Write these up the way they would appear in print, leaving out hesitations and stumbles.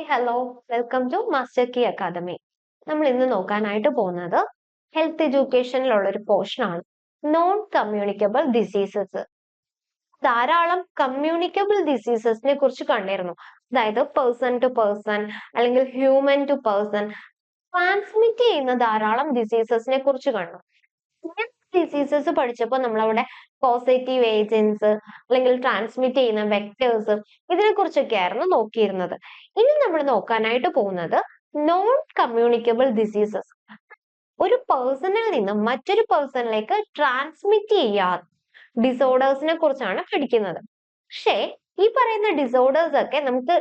Hello, welcome to master key academy. നമ്മൾ ഇന്ന് നോക്കാനായിട്ട് പോകുന്നത് ഹെൽത്ത് എഡ്യൂക്കേഷനിലുള്ള ഒരു പോർഷനാണ് നോൺ കമ്മ്യൂണിക്കബിൾ ഡിസീസസ്. ധാരാളം കമ്മ്യൂണിക്കബിൾ ഡിസീസസിനെ കുറിച്ച് കണ്ടിരുന്നു. അതായത് പേഴ്സൺ ടു പേഴ്സൺ അല്ലെങ്കിൽ ഹ്യൂമൻ ടു പേഴ്സൺ ട്രാൻസ്മിറ്റ് ചെയ്യുന്ന ധാരാളം ഡിസീസസിനെ കുറിച്ച് കണ്ടു. ഡിസീസസ് പഠിച്ചപ്പോൾ നമ്മളവിടെ പോസിറ്റീവ് ഏജൻസ് അല്ലെങ്കിൽ ട്രാൻസ്മിറ്റ് ചെയ്യുന്ന വെക്ടേഴ്സ് ഇതിനെ കുറിച്ചൊക്കെ ആയിരുന്നു നോക്കിയിരുന്നത്. ഇനി നമ്മൾ നോക്കാനായിട്ട് പോകുന്നത് നോൺ കമ്മ്യൂണിക്കബിൾ ഡിസീസസ്. ഒരു പേഴ്സണിൽ നിന്നും മറ്റൊരു പേഴ്സണിലേക്ക് ട്രാൻസ്മിറ്റ് ചെയ്യാത്ത ഡിസോർഡേഴ്സിനെ കുറിച്ചാണ് പഠിക്കുന്നത്. പക്ഷേ ഈ പറയുന്ന ഡിസോർഡേഴ്സ് ഒക്കെ നമുക്ക്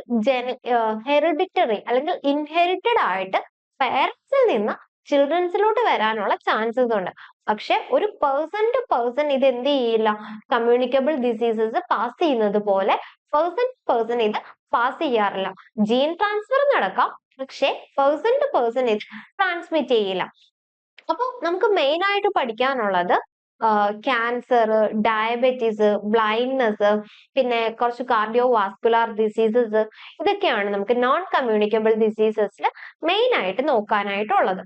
ഹെറിഡിറ്ററി അല്ലെങ്കിൽ ഇൻഹെറിറ്റഡ് ആയിട്ട് പേരൻസിൽ നിന്ന് ചിൽഡ്രൻസിലോട്ട് വരാനുള്ള ചാൻസസ് ഉണ്ട്. പക്ഷെ ഒരു പേഴ്സൺ ടു പേഴ്സൺ ഇത് എന്ത് ചെയ്യില്ല, കമ്മ്യൂണിക്കബിൾ ഡിസീസസ് പാസ് ചെയ്യുന്നത് പോലെ പേഴ്സൺ ടു പേഴ്സൺ ഇത് പാസ് ചെയ്യാറില്ല. ജീൻ ട്രാൻസ്ഫർ നടക്കാം, പക്ഷെ പേഴ്സൺ ടു പേഴ്സൺ ഇത് ട്രാൻസ്മിറ്റ് ചെയ്യില്ല. അപ്പൊ നമുക്ക് മെയിൻ ആയിട്ട് പഠിക്കാനുള്ളത് ക്യാൻസർ, ഡയബറ്റീസ്, ബ്ലൈൻഡ്നെസ്, പിന്നെ കുറച്ച് കാർഡിയോ വാസ്കുലാർ ഡിസീസസ്, ഇതൊക്കെയാണ് നമുക്ക് നോൺ കമ്മ്യൂണിക്കബിൾ ഡിസീസസിൽ മെയിൻ ആയിട്ട് നോക്കാനായിട്ടുള്ളത്.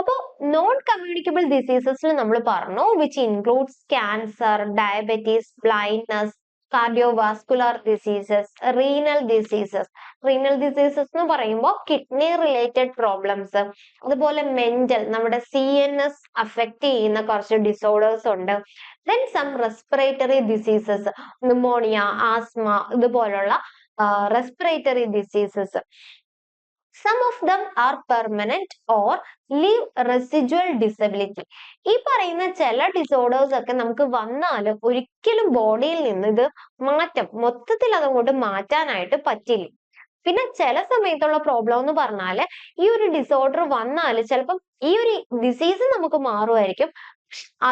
അപ്പോ നോൺ കമ്മ്യൂണിക്കബിൾ ഡിസീസസിൽ നമ്മൾ പറഞ്ഞു which includes cancer, diabetes, blindness, cardiovascular diseases, renal diseases. Renal diseases എന്ന് പറയുമ്പോൾ കിഡ്നി റിലേറ്റഡ് പ്രോബ്ലംസ്, അതുപോലെ മെന്റൽ നമ്മുടെ CNS അഫക്റ്റ് ചെയ്യുന്ന കുറച്ച് ഡിസോർഡേഴ്സ് ഉണ്ട്. Then some respiratory diseases, pneumonia, asthma, ഇതുപോലുള്ള respiratory diseases. Some of them are permanent or leave residual disability. ഈ പറയുന്ന ചില ഡിസോർഡേഴ്സ് ഒക്കെ നമുക്ക് വന്നാൽ ഒരിക്കലും ബോഡിയിൽ നിന്ന് ഇത് മൊത്തത്തിൽ അതങ്ങോട്ട് മാറ്റാനായിട്ട് പറ്റില്ല. പിന്നെ ചില സമയത്തുള്ള പ്രോബ്ലം എന്ന് പറഞ്ഞാൽ ഈ ഒരു ഡിസോർഡർ വന്നാൽ ചിലപ്പം ഈ ഒരു ഡിസീസ് നമുക്ക് മാറുമായിരിക്കും,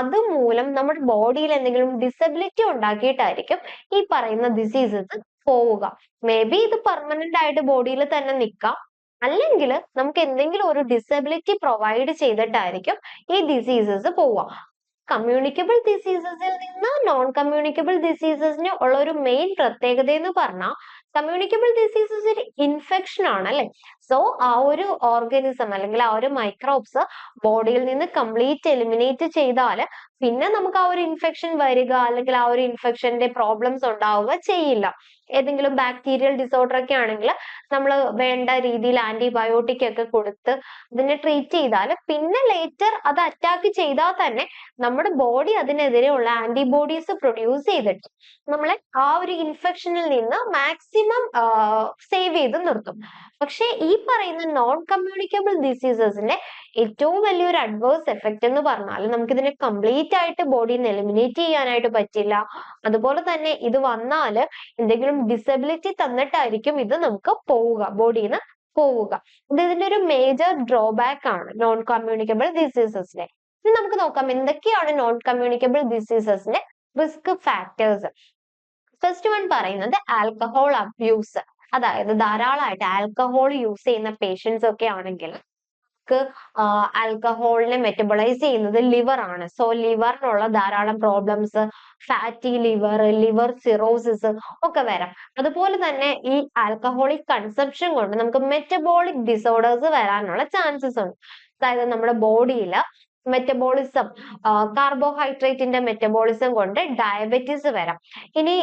അതുമൂലം നമ്മുടെ ബോഡിയിൽ എന്തെങ്കിലും ഡിസബിലിറ്റി ഉണ്ടാക്കിയിട്ടായിരിക്കും ഈ പറയുന്ന ഡിസീസസ് പോവുക. മേ ബി ഇത് പെർമനന്റ് ആയിട്ട് ബോഡിയിൽ തന്നെ നിൽക്കാം, അല്ലെങ്കിൽ നമുക്ക് എന്തെങ്കിലും ഒരു ഡിസബിലിറ്റി പ്രൊവൈഡ് ചെയ്തിട്ടായിരിക്കും ഈ ഡിസീസസ് പോവുക. കമ്മ്യൂണിക്കബിൾ ഡിസീസസിൽ നിന്ന് നോൺ കമ്മ്യൂണിക്കബിൾ ഡിസീസസിന് ഉള്ള ഒരു മെയിൻ പ്രത്യേകത എന്ന് പറഞ്ഞാൽ കമ്മ്യൂണിക്കബിൾ ഡിസീസസ് ഒരു ഇൻഫെക്ഷൻ ആണ് അല്ലെ. സോ ആ ഒരു ഓർഗാനിസം അല്ലെങ്കിൽ ആ ഒരു മൈക്രോബ്സ് ബോഡിയിൽ നിന്ന് കംപ്ലീറ്റ് എലിമിനേറ്റ് ചെയ്താൽ പിന്നെ നമുക്ക് ആ ഒരു ഇൻഫെക്ഷൻ വരിക അല്ലെങ്കിൽ ആ ഒരു ഇൻഫെക്ഷന്റെ പ്രോബ്ലംസ് ഉണ്ടാവുക ചെയ്യില്ല. ഏതെങ്കിലും ബാക്ടീരിയൽ ഡിസോർഡർ ഒക്കെ ആണെങ്കിൽ നമ്മൾ വേണ്ട രീതിയിൽ ആന്റിബയോട്ടിക് ഒക്കെ കൊടുത്ത് ഇതിനെ ട്രീറ്റ് ചെയ്താൽ പിന്നെ ലേറ്റർ അത് അറ്റാക്ക് ചെയ്താൽ തന്നെ നമ്മുടെ ബോഡി അതിനെതിരെയുള്ള ആന്റിബോഡീസ് പ്രൊഡ്യൂസ് ചെയ്തിട്ട് നമ്മളെ ആ ഒരു ഇൻഫെക്ഷനിൽ നിന്ന് മാക്സിമം സേവ് ചെയ്ത് നിർത്തും. പക്ഷെ ഈ പറയുന്ന നോൺ കമ്മ്യൂണിക്കബിൾ ഡിസീസസിന്റെ ഏറ്റവും വലിയൊരു അഡ്വേഴ്സ് എഫക്റ്റ് എന്ന് പറഞ്ഞാൽ നമുക്ക് ഇതിനെ കംപ്ലീറ്റ് ആയിട്ട് ബോഡിയിൽ നിന്ന് എലിമിനേറ്റ് ചെയ്യാനായിട്ട് പറ്റില്ല. അതുപോലെ തന്നെ ഇത് വന്നാൽ എന്തെങ്കിലും ഡിസബിലിറ്റി തന്നിട്ടായിരിക്കും ഇത് നമുക്ക് പോവുക, ബോഡിയിൽ നിന്ന് പോവുക. ഇത് ഇതിന്റെ ഒരു മേജർ ഡ്രോബാക്ക് ആണ് നോൺ കമ്മ്യൂണിക്കബിൾ ഡിസീസസിനെ. ഇനി നമുക്ക് നോക്കാം എന്തൊക്കെയാണ് നോൺ കമ്മ്യൂണിക്കബിൾ ഡിസീസസിന്റെ റിസ്ക് ഫാക്ടേഴ്സ്. ഫസ്റ്റ് വൺ പറയുന്നത് ആൽക്കഹോൾ അബ്യൂസ്. അതായത് ധാരാളമായിട്ട് ആൽക്കഹോൾ യൂസ് ചെയ്യുന്ന പേഷ്യൻസ് ഒക്കെ ആണെങ്കിൽ ആൽക്കഹോളിനെ മെറ്റബോളൈസ് ചെയ്യുന്നത് ലിവർ ആണ്. സോ ലിവറിനുള്ള ധാരാളം പ്രോബ്ലംസ്, ഫാറ്റി ലിവർ സിറോസിസ് ഒക്കെ വരാം. അതുപോലെ തന്നെ ഈ ആൽക്കഹോളിക് കൺസംപ്ഷൻ കൊണ്ട് നമുക്ക് മെറ്റബോളിക് ഡിസോർഡേഴ്സ് വരാനുള്ള ചാൻസസ് ഉണ്ട്. അതായത് നമ്മുടെ ബോഡിയിൽ മെറ്റബോളിസം, കാർബോഹൈഡ്രേറ്റിന്റെ മെറ്റബോളിസം കൊണ്ട് ഡയബറ്റീസ് വരാം. ഇനി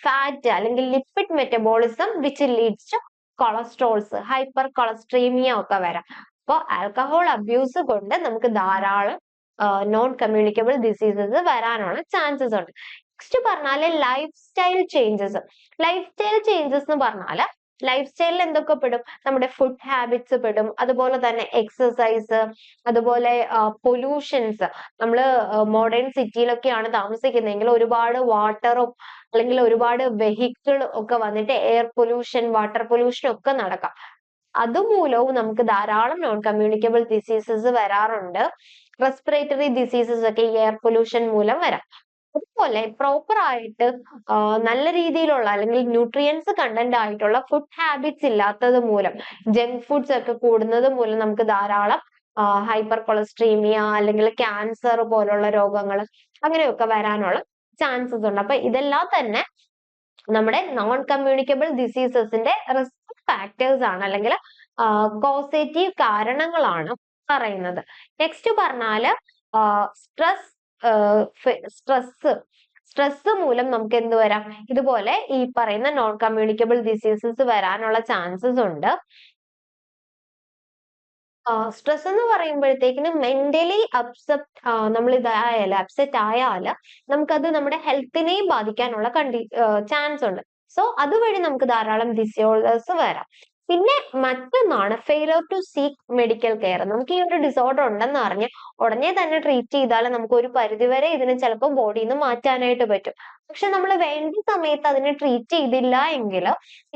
ഫാറ്റ് അല്ലെങ്കിൽ lipid metabolism which leads to cholesterols, hypercholesteremia ഒക്കെ വരാം. അപ്പോൾ ആൽക്കഹോൾ അബ്യൂസ് കൊണ്ട് നമുക്ക് ധാരാളം നോൺ കമ്മ്യൂണിക്കബിൾ ഡിസീസസ് വരാനുള്ള ചാൻസസ് ഉണ്ട്. നെക്സ്റ്റ് പറഞ്ഞാല് lifestyle changes. Lifestyle changes എന്ന് പറഞ്ഞാല് ലൈഫ് സ്റ്റൈലിൽ എന്തൊക്കെ പെടും? നമ്മുടെ ഫുഡ് ഹാബിറ്റ്സ് പെടും, അതുപോലെ തന്നെ എക്സസൈസ്, അതുപോലെ പൊല്യൂഷൻസ്. നമ്മൾ മോഡേൺ സിറ്റിയിലൊക്കെയാണ് താമസിക്കുന്നതെങ്കിൽ ഒരുപാട് വാട്ടറും അല്ലെങ്കിൽ ഒരുപാട് വെഹിക്കിൾ ഒക്കെ വന്നിട്ട് എയർ പൊല്യൂഷൻ, വാട്ടർ പൊല്യൂഷൻ ഒക്കെ നടക്കാം. അതുമൂലവും നമുക്ക് ധാരാളം നോൺ കമ്മ്യൂണിക്കബിൾ ഡിസീസസ് വരാറുണ്ട്. റെസ്പിറേറ്ററി ഡിസീസസ് ഒക്കെ എയർ പൊല്യൂഷൻ മൂലം വരാം. അതുപോലെ പ്രോപ്പർ ആയിട്ട് നല്ല രീതിയിലുള്ള അല്ലെങ്കിൽ ന്യൂട്രിയൻസ് കണ്ടന്റ് ആയിട്ടുള്ള ഫുഡ് ഹാബിറ്റ്സ് ഇല്ലാത്തത് മൂലം, ജങ്ക് ഫുഡ്സ് ഒക്കെ കൂടുന്നത് മൂലം നമുക്ക് ധാരാളം ഹൈപ്പർ കൊളസ്ട്രീമിയ അല്ലെങ്കിൽ ക്യാൻസർ പോലുള്ള രോഗങ്ങൾ അങ്ങനെയൊക്കെ വരാനുള്ള ചാൻസസ് ഉണ്ട്. അപ്പൊ ഇതെല്ലാം തന്നെ നമ്മുടെ നോൺ കമ്മ്യൂണിക്കബിൾ ഡിസീസസിന്റെ റിസ്ക് ഫാക്ടേഴ്സ് ആണ് അല്ലെങ്കിൽ കോസേറ്റീവ് കാരണങ്ങളാണ് പറയുന്നത്. നെക്സ്റ്റ് പറഞ്ഞാല് സ്ട്രെസ് സ്ട്രെസ് മൂലം നമുക്ക് എന്ത് വരാം, ഇതുപോലെ ഈ പറയുന്ന നോൺ കമ്മ്യൂണിക്കബിൾ ഡിസീസസ് വരാനുള്ള ചാൻസസ് ഉണ്ട്. സ്ട്രെസ് എന്ന് പറയുമ്പോഴത്തേക്കിനും മെന്റലി നമ്മൾ അപ്സെറ്റ് ആയാൽ നമുക്കത് നമ്മുടെ ഹെൽത്തിനെയും ബാധിക്കാനുള്ള ചാൻസ് ഉണ്ട്. സോ അതുവഴി നമുക്ക് ധാരാളം ഡിസോർഡേഴ്സ് വരാം. പിന്നെ മറ്റൊന്നാണ് failure to seek medical care. നമുക്ക് ഈ ഒരു ഡിസോർഡർ ഉണ്ടെന്ന് അറിഞ്ഞ് ഉടനെ തന്നെ ട്രീറ്റ് ചെയ്താൽ നമുക്ക് ഒരു പരിധിവരെ ഇതിനെ ചിലപ്പോൾ ബോഡിയിൽ നിന്ന് മാറ്റാനായിട്ട് പറ്റും. പക്ഷെ നമ്മൾ വേണ്ട സമയത്ത് അതിനെ ട്രീറ്റ് ചെയ്തില്ല എങ്കിൽ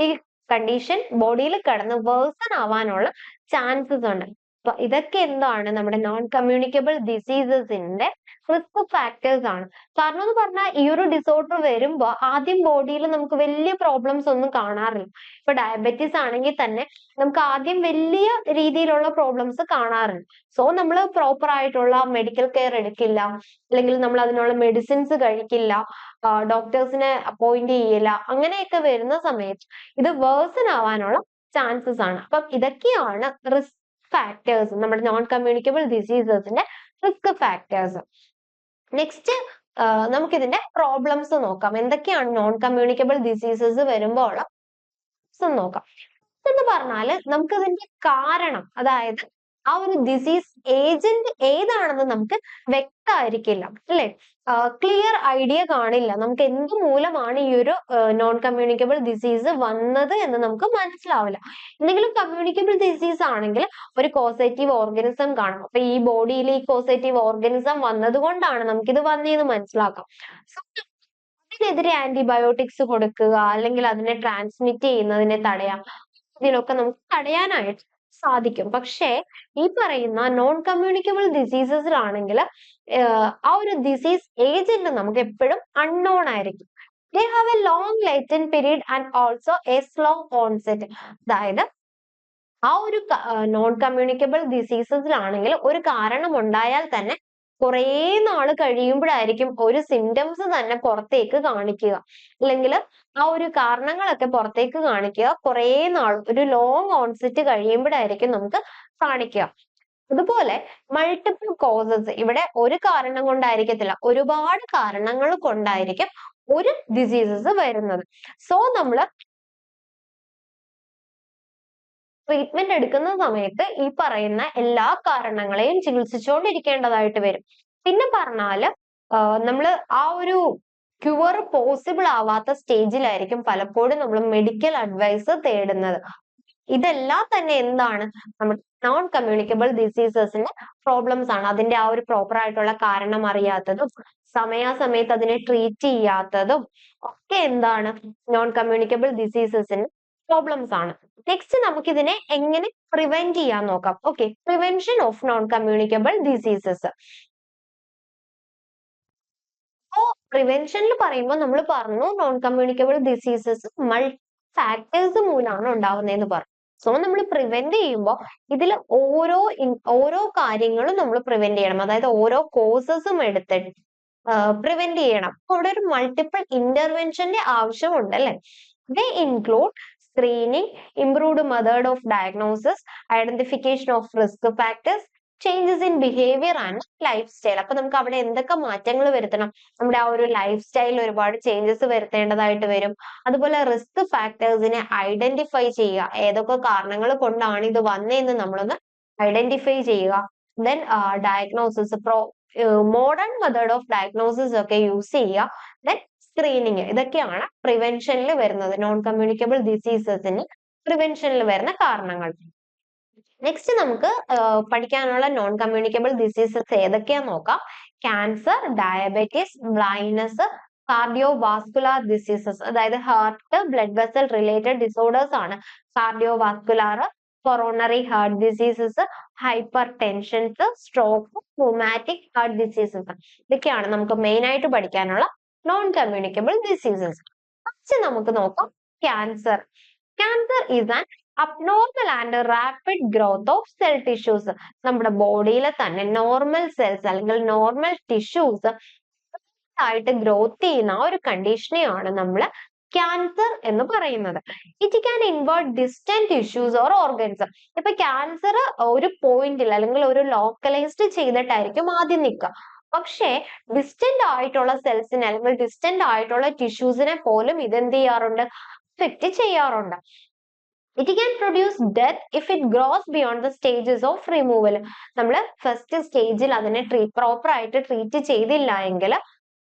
ഈ കണ്ടീഷൻ ബോഡിയിൽ കിടന്ന് വേഴ്സൺ ആവാനുള്ള ചാൻസസ് ഉണ്ട്. അപ്പൊ ഇതൊക്കെ എന്താണ് നമ്മുടെ നോൺ കമ്മ്യൂണിക്കബിൾ ഡിസീസസിന്റെ റിസ്ക് ഫാക്ടേഴ്സ് ആണ്. കാരണം എന്ന് പറഞ്ഞാൽ ഈ ഒരു ഡിസോർഡർ വരുമ്പോ ആദ്യം ബോഡിയിൽ നമുക്ക് വലിയ പ്രോബ്ലംസ് ഒന്നും കാണാറില്ല. ഇപ്പൊ ഡയബറ്റീസ് ആണെങ്കിൽ തന്നെ നമുക്ക് ആദ്യം വലിയ രീതിയിലുള്ള പ്രോബ്ലംസ് കാണാറുണ്ട്. സോ നമ്മൾ പ്രോപ്പർ ആയിട്ടുള്ള മെഡിക്കൽ കെയർ എടുക്കില്ല, അല്ലെങ്കിൽ നമ്മൾ അതിനുള്ള മെഡിസിൻസ് കഴിക്കില്ല, ഡോക്ടേഴ്സിനെ അപ്പോയിന്റ് ചെയ്യില്ല, അങ്ങനെയൊക്കെ വരുന്ന സമയത്ത് ഇത് വേഴ്സൺ ആവാനുള്ള ചാൻസസ് ആണ്. അപ്പം ഇതൊക്കെയാണ് റിസ്ക് ഫാക്ടേഴ്സ്, നമ്മുടെ നോൺ കമ്മ്യൂണിക്കബിൾ ഡിസീസസിന്റെ റിസ്ക് ഫാക്ടേഴ്സ്. നെക്സ്റ്റ് നമുക്കിതിന്റെ പ്രോബ്ലംസ് നോക്കാം. എന്തൊക്കെയാണ് നോൺ കമ്മ്യൂണിക്കബിൾ ഡിസീസസ് വരുമ്പോൾ ഉള്ള നോക്കാം. എന്ന് പറഞ്ഞാല് നമുക്ക് ഇതിന്റെ കാരണം, അതായത് ആ ഒരു ഡിസീസ് ഏജന്റ് ഏതാണെന്ന് നമുക്ക് വ്യക്തമായിരിക്കില്ല, അല്ലെ? ക്ലിയർ ഐഡിയ കാണില്ല. നമുക്ക് എന്ത് മൂലമാണ് ഈ ഒരു നോൺ കമ്മ്യൂണിക്കബിൾ ഡിസീസ് വന്നത് എന്ന് നമുക്ക് മനസ്സിലാവില്ല. എന്തെങ്കിലും കമ്മ്യൂണിക്കബിൾ ഡിസീസ് ആണെങ്കിൽ ഒരു കോസേറ്റീവ് ഓർഗാനിസം കാണും. അപ്പൊ ഈ ബോഡിയിൽ ഈ കോസേറ്റീവ് ഓർഗാനിസം വന്നത് കൊണ്ടാണ് നമുക്കിത് വന്നതെന്ന് മനസ്സിലാക്കാം. അതിനെതിരെ ആന്റിബയോട്ടിക്സ് കൊടുക്കുക, അല്ലെങ്കിൽ അതിനെ ട്രാൻസ്മിറ്റ് ചെയ്യുന്നതിനെ തടയാം. ഇതിലൊക്കെ നമുക്ക് തടയാനായിട്ട് സാധിക്കും. പക്ഷേ ഈ പറയുന്ന നോൺ കമ്മ്യൂണിക്കബിൾ ഡിസീസസിലാണെങ്കിൽ ആ ഒരു ഡിസീസ് ഏജന്റ് നമുക്ക് എപ്പോഴും അൺനോൺ ആയിരിക്കും. They have A long latent period and also A slow onset. അതായത് ആ ഒരു നോൺ കമ്മ്യൂണിക്കബിൾ ഡിസീസസിലാണെങ്കിൽ ഒരു കാരണം ഉണ്ടായാൽ തന്നെ കുറേ നാള് കഴിയുമ്പോഴായിരിക്കും ഒരു സിംറ്റംസ് തന്നെ പുറത്തേക്ക് കാണിക്കുക, അല്ലെങ്കിൽ ആ ഒരു കാരണങ്ങളൊക്കെ പുറത്തേക്ക് കാണിക്കുക കുറേ നാൾ, ഒരു ലോങ് ഓൺസെറ്റ് കഴിയുമ്പോഴായിരിക്കും നമുക്ക് കാണിക്കുക. അതുപോലെ മൾട്ടിപ്പിൾ കോസസ്, ഇവിടെ ഒരു കാരണം കൊണ്ടായിരിക്കത്തില്ല, ഒരുപാട് കാരണങ്ങൾ കൊണ്ടായിരിക്കും ഒരു ഡിസീസസ് വരുന്നത്. സോ നമ്മള് ട്രീറ്റ്മെന്റ് എടുക്കുന്ന സമയത്ത് ഈ പറയുന്ന എല്ലാ കാരണങ്ങളെയും ചികിത്സിച്ചുകൊണ്ടിരിക്കേണ്ടതായിട്ട് വരും. പിന്നെ പറഞ്ഞാല് നമ്മള് ആ ഒരു ക്യൂർ പോസിബിൾ ആവാത്ത സ്റ്റേജിലായിരിക്കും പലപ്പോഴും നമ്മൾ മെഡിക്കൽ അഡ്വൈസ് തേടുന്നത്. ഇതെല്ലാം തന്നെ എന്താണ്, നമ്മുടെ നോൺ കമ്മ്യൂണിക്കബിൾ ഡിസീസസിന്റെ പ്രോബ്ലംസ് ആണ്. അതിന്റെ ആ ഒരു പ്രോപ്പർ ആയിട്ടുള്ള കാരണം അറിയാത്തതും സമയാസമയത്ത് അതിനെ ട്രീറ്റ് ചെയ്യാത്തതും ഒക്കെ എന്താണ് നോൺ കമ്മ്യൂണിക്കബിൾ ഡിസീസസിന്റെ പ്രോബ്ലംസ് ആണ്. നെക്സ്റ്റ് നമുക്ക് ഇതിനെ എങ്ങനെ പ്രിവെന്റ് ചെയ്യാൻ നോക്കാം. Okay, prevention of non communicable diseases. പ്രിവെൻഷനിൽ പറയുമ്പോൾ നമ്മൾ പറഞ്ഞു non communicable diseases multi factors മൂലമാണ് ഉണ്ടാവുന്നതെന്ന് പറഞ്ഞു. സോ നമ്മൾ പ്രിവെന്റ് ചെയ്യുമ്പോൾ ഇതിൽ ഓരോ കാര്യങ്ങളും നമ്മൾ പ്രിവെന്റ് ചെയ്യണം. അതായത് ഓരോ കോസസും എടുത്തിട്ട് പ്രിവെന്റ് ചെയ്യണം. അവിടെ ഒരു മൾട്ടിപ്പിൾ ഇന്റർവെൻഷന്റെ ആവശ്യമുണ്ട്, അല്ലെ? They include screening, improved method of diagnosis, identification of risk factors, changes in behaviour and lifestyle. അപ്പൊ നമുക്ക് അവിടെ എന്തൊക്കെ മാറ്റങ്ങൾ വരുത്തണം, നമ്മുടെ ആ ഒരു ലൈഫ് സ്റ്റൈലിൽ ഒരുപാട് ചേഞ്ചസ് വരുത്തേണ്ടതായിട്ട് വരും. അതുപോലെ റിസ്ക് ഫാക്ടേഴ്സിനെ ഐഡന്റിഫൈ ചെയ്യുക, ഏതൊക്കെ കാരണങ്ങൾ കൊണ്ടാണ് ഇത് വന്നതെന്ന് നമ്മളൊന്ന് ഐഡന്റിഫൈ ചെയ്യുക. Then diagnosis, modern method of diagnosis ഒക്കെ യൂസ് ചെയ്യുക. Then screening. ഇതൊക്കെയാണ് പ്രിവെൻഷനിൽ വരുന്നത്, നോൺ കമ്മ്യൂണിക്കബിൾ ഡിസീസസിന് പ്രിവെൻഷനിൽ വരുന്ന കാരണങ്ങൾ. നെക്സ്റ്റ് നമുക്ക് പഠിക്കാനുള്ള നോൺ കമ്മ്യൂണിക്കബിൾ ഡിസീസസ് ഏതൊക്കെയാന്ന് നോക്കാം. Cancer, diabetes, blindness, cardiovascular diseases, അതായത് heart, blood vessel related disorders ആണ് cardiovascular, coronary heart diseases, hypertensions, stroke, rheumatic heart diseases. ഇതൊക്കെയാണ് നമുക്ക് മെയിൻ ആയിട്ട് പഠിക്കാനുള്ള നോൺ കമ്മ്യൂണിക്കബിൾ ഡിസീസസ്. ഫസ്റ്റ് നമുക്ക് നോക്കാം cancer. Cancer is an abnormal and rapid growth of cell tissues. നമ്മുടെ ബോഡിയിലെ തന്നെ normal cells അല്ലെങ്കിൽ നോർമൽ ടിഷ്യൂസ് ആയിട്ട് ഗ്രോത്ത് ചെയ്യുന്ന ആ ഒരു കണ്ടീഷനെയാണ് നമ്മൾ ക്യാൻസർ എന്ന് പറയുന്നത്. It can involve distant tissues or organs. ഇപ്പൊ ക്യാൻസർ ഒരു പോയിന്റിൽ അല്ലെങ്കിൽ ഒരു ലോക്കലൈസ്ഡ് ചെയ്തിട്ടായിരിക്കും ആദ്യം നിൽക്കുക. പക്ഷേ ഡിസ്റ്റന്റ് ആയിട്ടുള്ള സെൽസിനെ അല്ലെങ്കിൽ ഡിസ്റ്റന്റ് ആയിട്ടുള്ള ടിഷ്യൂസിനെ പോലും ഇതെന്ത് ചെയ്യാറുണ്ട്, അഫക്റ്റ് ചെയ്യാറുണ്ട്. It can produce death if it gross beyond the stages of removal. നമ്മൾ ഫസ്റ്റ് സ്റ്റേജിൽ അതിനെ പ്രോപ്പർ ആയിട്ട് ട്രീറ്റ് ചെയ്തില്ല എങ്കിൽ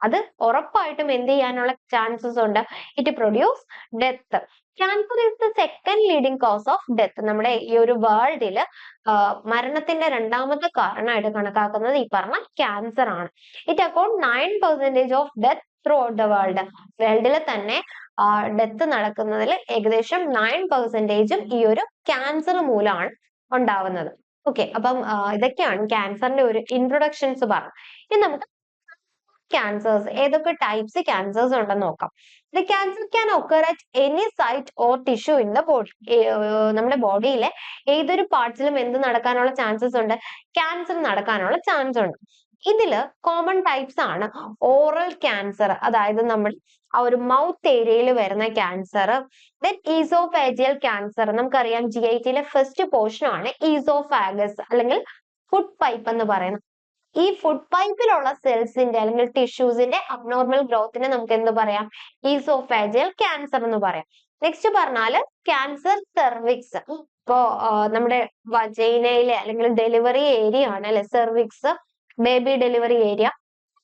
അത് ഉറപ്പായിട്ടും എന്ത് ചെയ്യാനുള്ള ചാൻസസ് ഉണ്ട്, it produce death. Cancer is the second leading cause of death. നമ്മുടെ ഈ ഒരു വേൾഡിൽ മരണത്തിന്റെ രണ്ടാമത്തെ കാരണമായിട്ട് കണക്കാക്കുന്നത് ഈ പറഞ്ഞ ക്യാൻസർ ആണ്. It account 9% of death through out the world. വേൾഡിൽ തന്നെ ഡെത്ത് നടക്കുന്നതിൽ ഏകദേശം 9% ഈ ഒരു ക്യാൻസർ മൂലമാണ് ഉണ്ടാവുന്നത്. ഓക്കെ, അപ്പം ഇതൊക്കെയാണ് ക്യാൻസറിന്റെ ഒരു ഇൻട്രൊഡക്ഷൻസ് പറഞ്ഞു. ഇനി നമുക്ക് ക്യാൻസേഴ്സ്, ഏതൊക്കെ ടൈപ്സ് ക്യാൻസേഴ്സ് ഉണ്ടെന്ന് നോക്കാം. The cancer can occur at any site or tissue in the body. നമ്മുടെ ബോഡിയിലെ ഏതൊരു പാർട്സിലും എന്ത് നടക്കാനുള്ള ചാൻസസ് ഉണ്ട്, ക്യാൻസർ നടക്കാനുള്ള ചാൻസ് ഉണ്ട്. ഇതില് കോമൺ ടൈപ്സ് ആണ് ഓറൽ ക്യാൻസർ, അതായത് നമ്മൾ ആ ഒരു മൗത്ത് ഏരിയയിൽ വരുന്ന ക്യാൻസർ. ദെൻ ഈസോഫാജിയൽ ക്യാൻസർ, നമുക്കറിയാം GITയിലെ ഫസ്റ്റ് പോർഷൻ ആണ് ഈസോഫാഗസ് അല്ലെങ്കിൽ ഫുഡ് പൈപ്പ് എന്ന് പറയുന്നത്. ഈ ഫുഡ് പൈപ്പിലുള്ള സെൽസിന്റെ അല്ലെങ്കിൽ ടിഷ്യൂസിന്റെ അബ്നോർമൽ ഗ്രോത്തിനെ നമുക്ക് എന്ത് പറയാം, ഈസോഫാജിയൽ ക്യാൻസർ എന്ന് പറയാം. നെക്സ്റ്റ് പറഞ്ഞാല് ക്യാൻസർ സെർവിക്സ്. ഇപ്പോ നമ്മുടെ വജൈനയിലെ അല്ലെങ്കിൽ ഡെലിവറി ഏരിയ ആണ് അല്ലെ സെർവിക്സ്, ബേബി ഡെലിവറി ഏരിയ.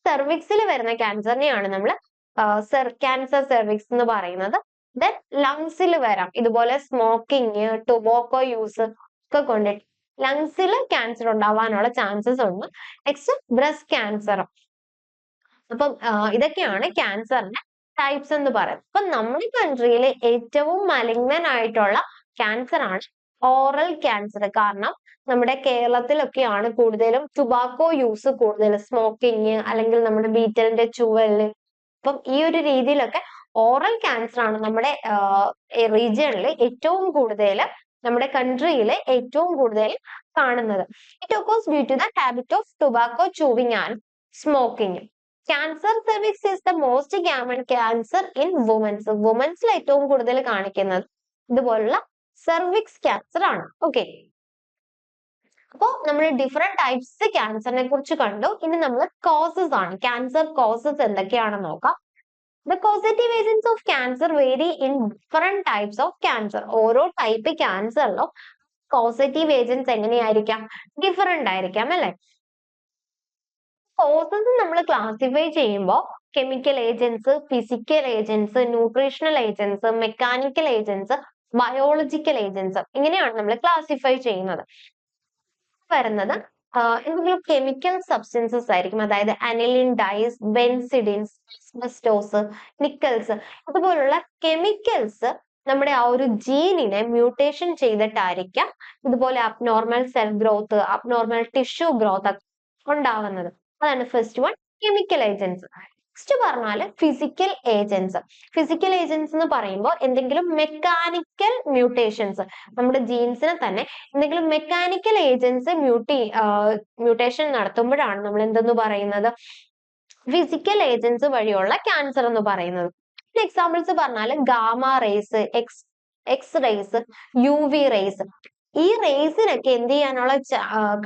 സെർവിക്സിൽ വരുന്ന ക്യാൻസറിനെയാണ് നമ്മൾ ക്യാൻസർ സെർവിക്സ് എന്ന് പറയുന്നത്. ദെൻ ലങ്സിൽ വരാം, ഇതുപോലെ സ്മോക്കിങ്, ടൊബാക്കോ യൂസ് ഒക്കെ കൊണ്ടിട്ട് ലങ്സിൽ ക്യാൻസർ ഉണ്ടാവാനുള്ള ചാൻസസ് ഉണ്ട്. Next breast cancer. അപ്പം ഇതൊക്കെയാണ് ക്യാൻസറിന്റെ ടൈപ്സ് എന്ന് പറയുന്നത്. അപ്പൊ നമ്മുടെ കൺട്രിയിൽ ഏറ്റവും മലിഗ്നൻ ആയിട്ടുള്ള ക്യാൻസർ ആണ് ഓറൽ ക്യാൻസർ. കാരണം നമ്മുടെ കേരളത്തിലൊക്കെയാണ് കൂടുതലും ടുബാക്കോ യൂസ് കൂടുതൽ, സ്മോക്കിങ് അല്ലെങ്കിൽ നമ്മുടെ ബീറ്റലിന്റെ ചുവല്. അപ്പം ഈ ഒരു രീതിയിലൊക്കെ ഓറൽ ക്യാൻസർ ആണ് നമ്മുടെ റീജിയണിൽ ഏറ്റവും കൂടുതൽ, നമ്മുടെ കൺട്രിയിൽ ഏറ്റവും കൂടുതൽ കാണുന്നത്. It occurs due to the habit of tobacco chewing and smoking. Cancer cervix is the most common cancer in womens. വുമൻസിൽ ഏറ്റവും കൂടുതൽ കാണിക്കുന്നത് ഇതുപോലുള്ള സെർവിക്സ് ക്യാൻസർ ആണ്. ഓക്കെ, അപ്പോ നമ്മൾ ഡിഫറെന്റ് ടൈപ്സ് ക്യാൻസറിനെ കുറിച്ച് കണ്ടു. ഇനി നമ്മൾ കോസസ് ആണ്, ക്യാൻസർ കോസസ് എന്തൊക്കെയാണെന്ന് നോക്കാം. The causative agents of cancer vary in different types of cancer. ഓരോ ടൈപ്പ് ക്യാൻസറിലും കോസറ്റീവ് ഏജൻസ് എങ്ങനെയായിരിക്കാം, ഡിഫറെന്റ് ആയിരിക്കാം അല്ലെ. കോസസ് നമ്മൾ ക്ലാസിഫൈ ചെയ്യുമ്പോൾ chemical agents, physical agents, nutritional agents, mechanical agents, biological agents, ഇങ്ങനെയാണ് നമ്മൾ ക്ലാസിഫൈ ചെയ്യുന്നത്. വരുന്നത് എന്തെങ്കിലും കെമിക്കൽ സബ്സ്റ്റൻസസ് ആയിരിക്കും, അതായത് അനിലിൻ ഡൈസ്, ബെൻസിഡിൻസ്, ആസ്ബസ്റ്റോസ്, നിക്കൽസ്, അതുപോലുള്ള കെമിക്കൽസ് നമ്മുടെ ആ ഒരു ജീനിനെ മ്യൂട്ടേഷൻ ചെയ്തിട്ടായിരിക്കാം ഇതുപോലെ abnormal cell growth, abnormal tissue growth ഉണ്ടാവുന്നത്. അതാണ് first one, chemical agents. Next പറഞ്ഞാല് ഫിസിക്കൽ ഏജൻസ്. ഫിസിക്കൽ ഏജൻസ് എന്ന് പറയുമ്പോൾ എന്തെങ്കിലും മെക്കാനിക്കൽ മ്യൂട്ടേഷൻസ്, നമ്മുടെ ജീൻസിനെ തന്നെ എന്തെങ്കിലും മെക്കാനിക്കൽ ഏജൻസ് മ്യൂട്ടേഷൻ നടത്തുമ്പോഴാണ് നമ്മൾ എന്തെന്ന് പറയുന്നത്, ഫിസിക്കൽ ഏജൻസ് വഴിയുള്ള ക്യാൻസർ എന്ന് പറയുന്നത്. എക്സാമ്പിൾസ് പറഞ്ഞാല് gamma rays, x rays, UV rays. ഈ റേസിനൊക്കെ എന്ത് ചെയ്യാനുള്ള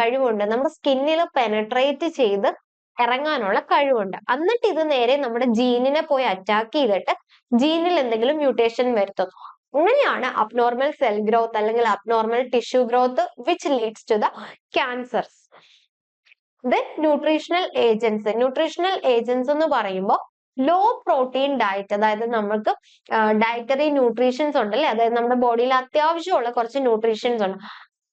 കഴിവുണ്ട്, നമ്മുടെ സ്കിന്നിൽ പെനട്രേറ്റ് ചെയ്ത് ഇറങ്ങാനുള്ള കഴിവുണ്ട്. എന്നിട്ട് ഇത് നേരെ നമ്മുടെ ജീനിനെ പോയി അറ്റാക്ക് ചെയ്തിട്ട് ജീനിൽ എന്തെങ്കിലും മ്യൂട്ടേഷൻ വരുത്തും. അങ്ങനെയാണ് അബ്നോർമൽ സെൽ ഗ്രോത്ത് അല്ലെങ്കിൽ abnormal tissue growth which leads to the cancers. Then nutritional agents. Nutritional agents എന്ന് പറയുമ്പോൾ ലോ പ്രോട്ടീൻ ഡയറ്റ്, അതായത് നമുക്ക് ഡയറ്ററി ന്യൂട്രീഷൻസ് ഉണ്ടല്ലേ, അതായത് നമ്മുടെ ബോഡിയിൽ അത്യാവശ്യമുള്ള കുറച്ച് ന്യൂട്രീഷൻസ് ഉണ്ട്,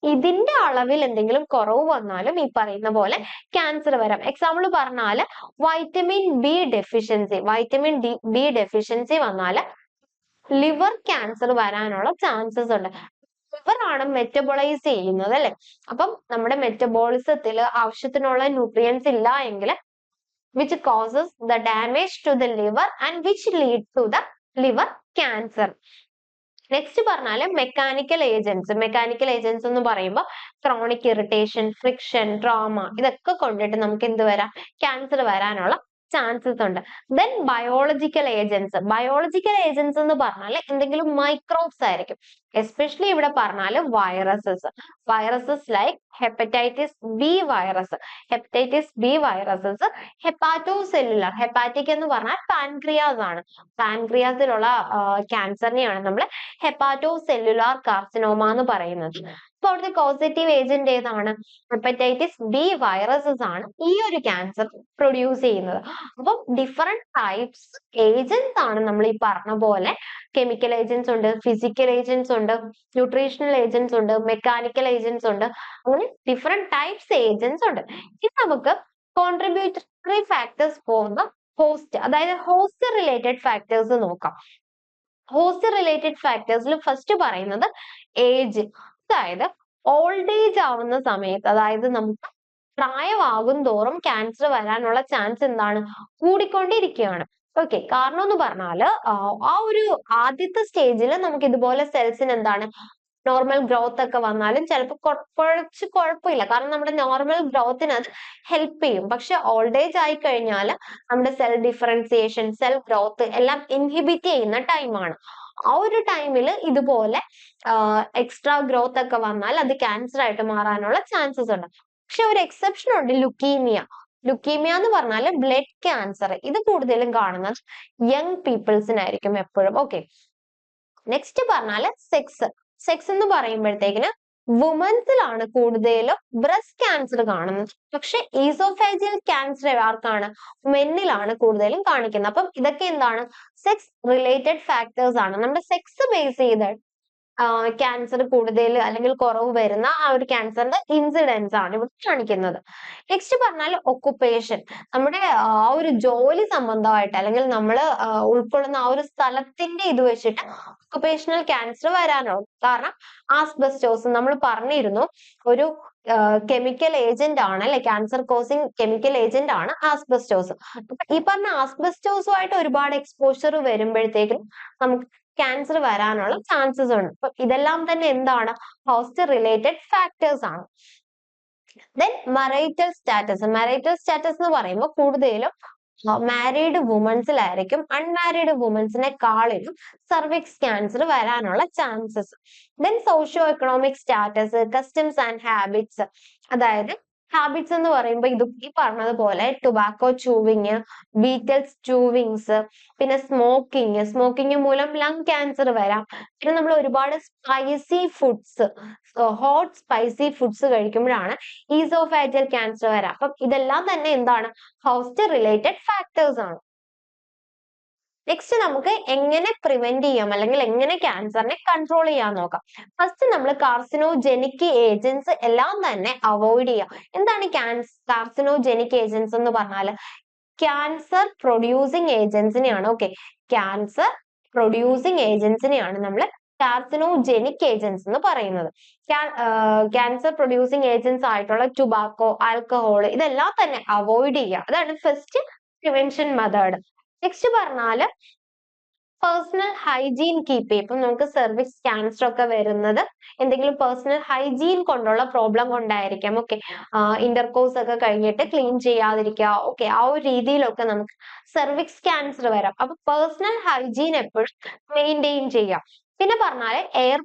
ഇതിന്റെ അളവിൽ എന്തെങ്കിലും കുറവ് വന്നാലും ഈ പറയുന്ന പോലെ ക്യാൻസർ വരാം. എക്സാമ്പിൾ പറഞ്ഞാല് വൈറ്റമിൻ ബി ഡെഫിഷ്യൻസി വന്നാൽ ലിവർ ക്യാൻസർ വരാനുള്ള ചാൻസസ് ഉണ്ട്. ലിവർ ആണ് മെറ്റബോളൈസ് ചെയ്യുന്നത് അല്ലെ. അപ്പം നമ്മുടെ മെറ്റബോളിസത്തിൽ ആവശ്യത്തിനുള്ള ന്യൂട്രിയൻസ് ഇല്ല എങ്കിൽ which causes the damage to the liver and which lead to the liver cancer. Next പറഞ്ഞാല് മെക്കാനിക്കൽ ഏജൻസ്. മെക്കാനിക്കൽ ഏജൻസ് എന്ന് പറയുമ്പോൾ ക്രോണിക് ഇറിറ്റേഷൻ, ഫ്രിക്ഷൻ, ട്രോമ, ഇതൊക്കെ കൊണ്ടിട്ട് നമുക്ക് എന്ത് വരാം, ക്യാൻസർ വരാനുള്ള ചാൻസസ് ഉണ്ട്. ദെൻ ബയോളജിക്കൽ ഏജൻസ് എന്ന് പറഞ്ഞാൽ എന്തെങ്കിലും മൈക്രോബ്സ് ആയിരിക്കും. എസ്പെഷ്യലി ഇവിടെ പറഞ്ഞാൽ viruses like hepatitis B viruses, hepatocellular, hepatic എന്ന് പറഞ്ഞാൽ പാൻക്രിയാസ് ആണ്. പാൻക്രിയാസിലുള്ള ക്യാൻസറിനെയാണ് നമ്മൾ ഹെപ്പാറ്റോസെല്ലുലാർ കാർസിനോമ എന്ന് പറയുന്നത്. അപ്പൊ അവിടുത്തെ കോസറ്റീവ് ഏജന്റ് ഏതാണ്? ഹെപ്പറ്റൈറ്റിസ് ബി വൈറസസ് ആണ് ഈ ഒരു ക്യാൻസർ പ്രൊഡ്യൂസ് ചെയ്യുന്നത്. അപ്പം ഡിഫറെന്റ് ടൈപ്സ് ഏജന്റ്സ് ആണ് നമ്മൾ ഈ പറഞ്ഞ പോലെ. കെമിക്കൽ ഏജന്റ്സ് ഉണ്ട്, ഫിസിക്കൽ ഏജന്റ്സ് ഉണ്ട്, ന്യൂട്രീഷണൽ ഏജന്റ്സ് ഉണ്ട്, മെക്കാനിക്കൽ ഏജന്റ്സ് ഉണ്ട്, അങ്ങനെ ഡിഫറെന്റ് ടൈപ്സ് ഏജന്റ്സ് ഉണ്ട്. ഇനി നമുക്ക് കോൺട്രിബ്യൂട്ടറി ഫാക്ടേഴ്സ് പോകുന്ന ഹോസ്റ്റ്, അതായത് ഹോസ്റ്റ് റിലേറ്റഡ് ഫാക്ടേഴ്സ് നോക്കാം. ഹോസ്റ്റ് റിലേറ്റഡ് ഫാക്ടേഴ്സിൽ ഫസ്റ്റ് പറയുന്നത് ഏജ്, അതായത് ഓൾഡ് ഏജ് ആവുന്ന സമയത്ത്, അതായത് നമുക്ക് പ്രായമാകും തോറും ക്യാൻസർ വരാനുള്ള ചാൻസ് എന്താണ്? കൂടിക്കൊണ്ടിരിക്കുകയാണ്. ഓക്കെ, കാരണം എന്ന് പറഞ്ഞാല് ആ ഒരു ആദ്യത്തെ സ്റ്റേജിൽ നമുക്ക് ഇതുപോലെ സെൽസിന് എന്താണ് നോർമൽ ഗ്രോത്ത് ഒക്കെ വന്നാലും ചിലപ്പോൾ കുറച്ച് കുഴപ്പമില്ല, കാരണം നമ്മുടെ നോർമൽ ഗ്രോത്തിന് അത് ഹെൽപ്പ് ചെയ്യും. പക്ഷെ ഓൾഡ് ഏജ് ആയി കഴിഞ്ഞാൽ നമ്മുടെ സെൽ ഡിഫറൻസിയേഷൻ, സെൽ ഗ്രോത്ത് എല്ലാം ഇൻഹിബിറ്റ് ചെയ്യുന്ന ടൈമാണ്. ആ ഒരു ടൈമിൽ ഇതുപോലെ എക്സ്ട്രാ ഗ്രോത്ത് ഒക്കെ വന്നാൽ അത് ക്യാൻസർ ആയിട്ട് മാറാനുള്ള ചാൻസസ് ഉണ്ട്. പക്ഷെ ഒരു എക്സെപ്ഷൻ ഉണ്ട്, ലുക്കീമിയ എന്ന് പറഞ്ഞാൽ ബ്ലഡ് ക്യാൻസർ. ഇത് കൂടുതലും കാണുന്നത് യങ് പീപ്പിൾസിനായിരിക്കും എപ്പോഴും. ഓക്കെ, നെക്സ്റ്റ് പറഞ്ഞാല് സെക്സ് എന്ന് പറയുമ്പോഴത്തേക്കിന് വുമൻസിലാണ് കൂടുതലും ബ്രസ്റ്റ് ക്യാൻസർ കാണുന്നത്. പക്ഷെ ഈസോഫേജിയൽ ക്യാൻസർ ആർക്കാണ്? മെന്നിലാണ് കൂടുതലും കാണിക്കുന്നത്. അപ്പം ഇതൊക്കെ എന്താണ്? സെക്സ് റിലേറ്റഡ് ഫാക്ടേഴ്സ് ആണ്. നമ്മുടെ സെക്സ് ബേസ് ചെയ്ത് ക്യാൻസർ കൂടുതൽ അല്ലെങ്കിൽ കുറവ് വരുന്ന ആ ഒരു ക്യാൻസറിന്റെ ഇൻസിഡൻസ് ആണ് ഇവിടെ കാണിക്കുന്നത്. നെക്സ്റ്റ് പറഞ്ഞാൽ ഒക്കുപ്പേഷൻ, നമ്മുടെ ആ ഒരു ജോലി സംബന്ധമായിട്ട് അല്ലെങ്കിൽ നമ്മൾ ഉൾക്കൊള്ളുന്ന ആ ഒരു സ്ഥലത്തിന്റെ ഇത് വെച്ചിട്ട് ഒക്കുപേഷണൽ ക്യാൻസർ വരാനുണ്ട്. കാരണം ആസ്ബസ്റ്റോസ് നമ്മൾ പറഞ്ഞിരുന്നു ഒരു കെമിക്കൽ ഏജന്റ് ആണ് അല്ലെ, ക്യാൻസർ കോസിങ് കെമിക്കൽ ഏജന്റ് ആണ് ആസ്ബസ്റ്റോസ്. ഈ പറഞ്ഞ ആസ്ബസ്റ്റോസുമായിട്ട് ഒരുപാട് എക്സ്പോഷർ വരുമ്പോഴത്തേക്കും നമുക്ക് ക്യാൻസർ വരാനുള്ള ചാൻസസ് ഉണ്ട്. അപ്പൊ ഇതെല്ലാം തന്നെ എന്താണ്? ഹോസ്റ്റ് റിലേറ്റഡ് ഫാക്ടേഴ്സ് ആണ്. ദെൻ മറൈറ്റൽ സ്റ്റാറ്റസ് എന്ന് പറയുമ്പോൾ കൂടുതലും മാരീഡ് വുമൻസിലായിരിക്കും അൺമാരീഡ് വുമൻസിനെക്കാളിലും സർവിക്സ് ക്യാൻസർ വരാനുള്ള chances. Then socio economic status, customs and habits, അതായത് ഹാബിറ്റ്സ് എന്ന് പറയുമ്പോൾ ഇത് ഈ പറഞ്ഞതുപോലെ ടുബാക്കോ ചൂവിങ്, ബീറ്റൽസ് ചൂവിങ്സ്, പിന്നെ സ്മോക്കിംഗ് മൂലം ലങ് ക്യാൻസർ വരാം. പിന്നെ നമ്മൾ ഒരുപാട് spicy foods, hot spicy foods കഴിക്കുമ്പോഴാണ് ഈസോഫാജിയൽ ക്യാൻസർ വരാം. അപ്പം ഇതെല്ലാം തന്നെ എന്താണ്? ഹോസ്റ്റ് റിലേറ്റഡ് ഫാക്ടേഴ്സ് ആണ്. നെക്സ്റ്റ് നമുക്ക് എങ്ങനെ പ്രിവെന്റ് ചെയ്യാം അല്ലെങ്കിൽ എങ്ങനെ ക്യാൻസറിനെ കൺട്രോൾ ചെയ്യാൻ നോക്കാം. ഫസ്റ്റ് നമ്മൾ കാർസിനോജെനിക് ഏജൻസ് എല്ലാം തന്നെ അവോയ്ഡ് ചെയ്യാം. എന്താണ് കാർസിനോജെനിക് ഏജൻസ് എന്ന് പറഞ്ഞാൽ? ക്യാൻസർ പ്രൊഡ്യൂസിങ് ഏജൻസിനെയാണ്. ഓക്കെ, ക്യാൻസർ പ്രൊഡ്യൂസിങ് ഏജൻസിനെയാണ് നമ്മൾ കാർസിനോജെനിക് ഏജൻസ് എന്ന് പറയുന്നത്. ക്യാൻസർ പ്രൊഡ്യൂസിങ് ഏജൻസ് ആയിട്ടുള്ള ടുബാക്കോ, ആൽക്കഹോൾ ഇതെല്ലാം തന്നെ അവോയ്ഡ് ചെയ്യുക. അതാണ് ഫസ്റ്റ് പ്രിവെൻഷൻ മെത്തേഡ്. നെക്സ്റ്റ് പറഞ്ഞാല് പേഴ്സണൽ ഹൈജീൻ കീപ്പ് ചെയ്യും. ഇപ്പം നമുക്ക് സെർവിക്സ് ക്യാൻസർ ഒക്കെ വരുന്നത് എന്തെങ്കിലും പേഴ്സണൽ ഹൈജീൻ കൊണ്ടുള്ള പ്രോബ്ലം കൊണ്ടായിരിക്കാം. ഓക്കെ, ഇന്റർകോഴ്സ് ഒക്കെ കഴിഞ്ഞിട്ട് ക്ലീൻ ചെയ്യാതിരിക്കുക, ഓക്കെ, ആ ഒരു രീതിയിലൊക്കെ നമുക്ക് സെർവിക്സ് ക്യാൻസർ വരാം. അപ്പൊ പേഴ്സണൽ ഹൈജീൻ എപ്പോഴും മെയിൻറ്റെയിൻ ചെയ്യാം. പിന്നെ പറഞ്ഞാല് എയർ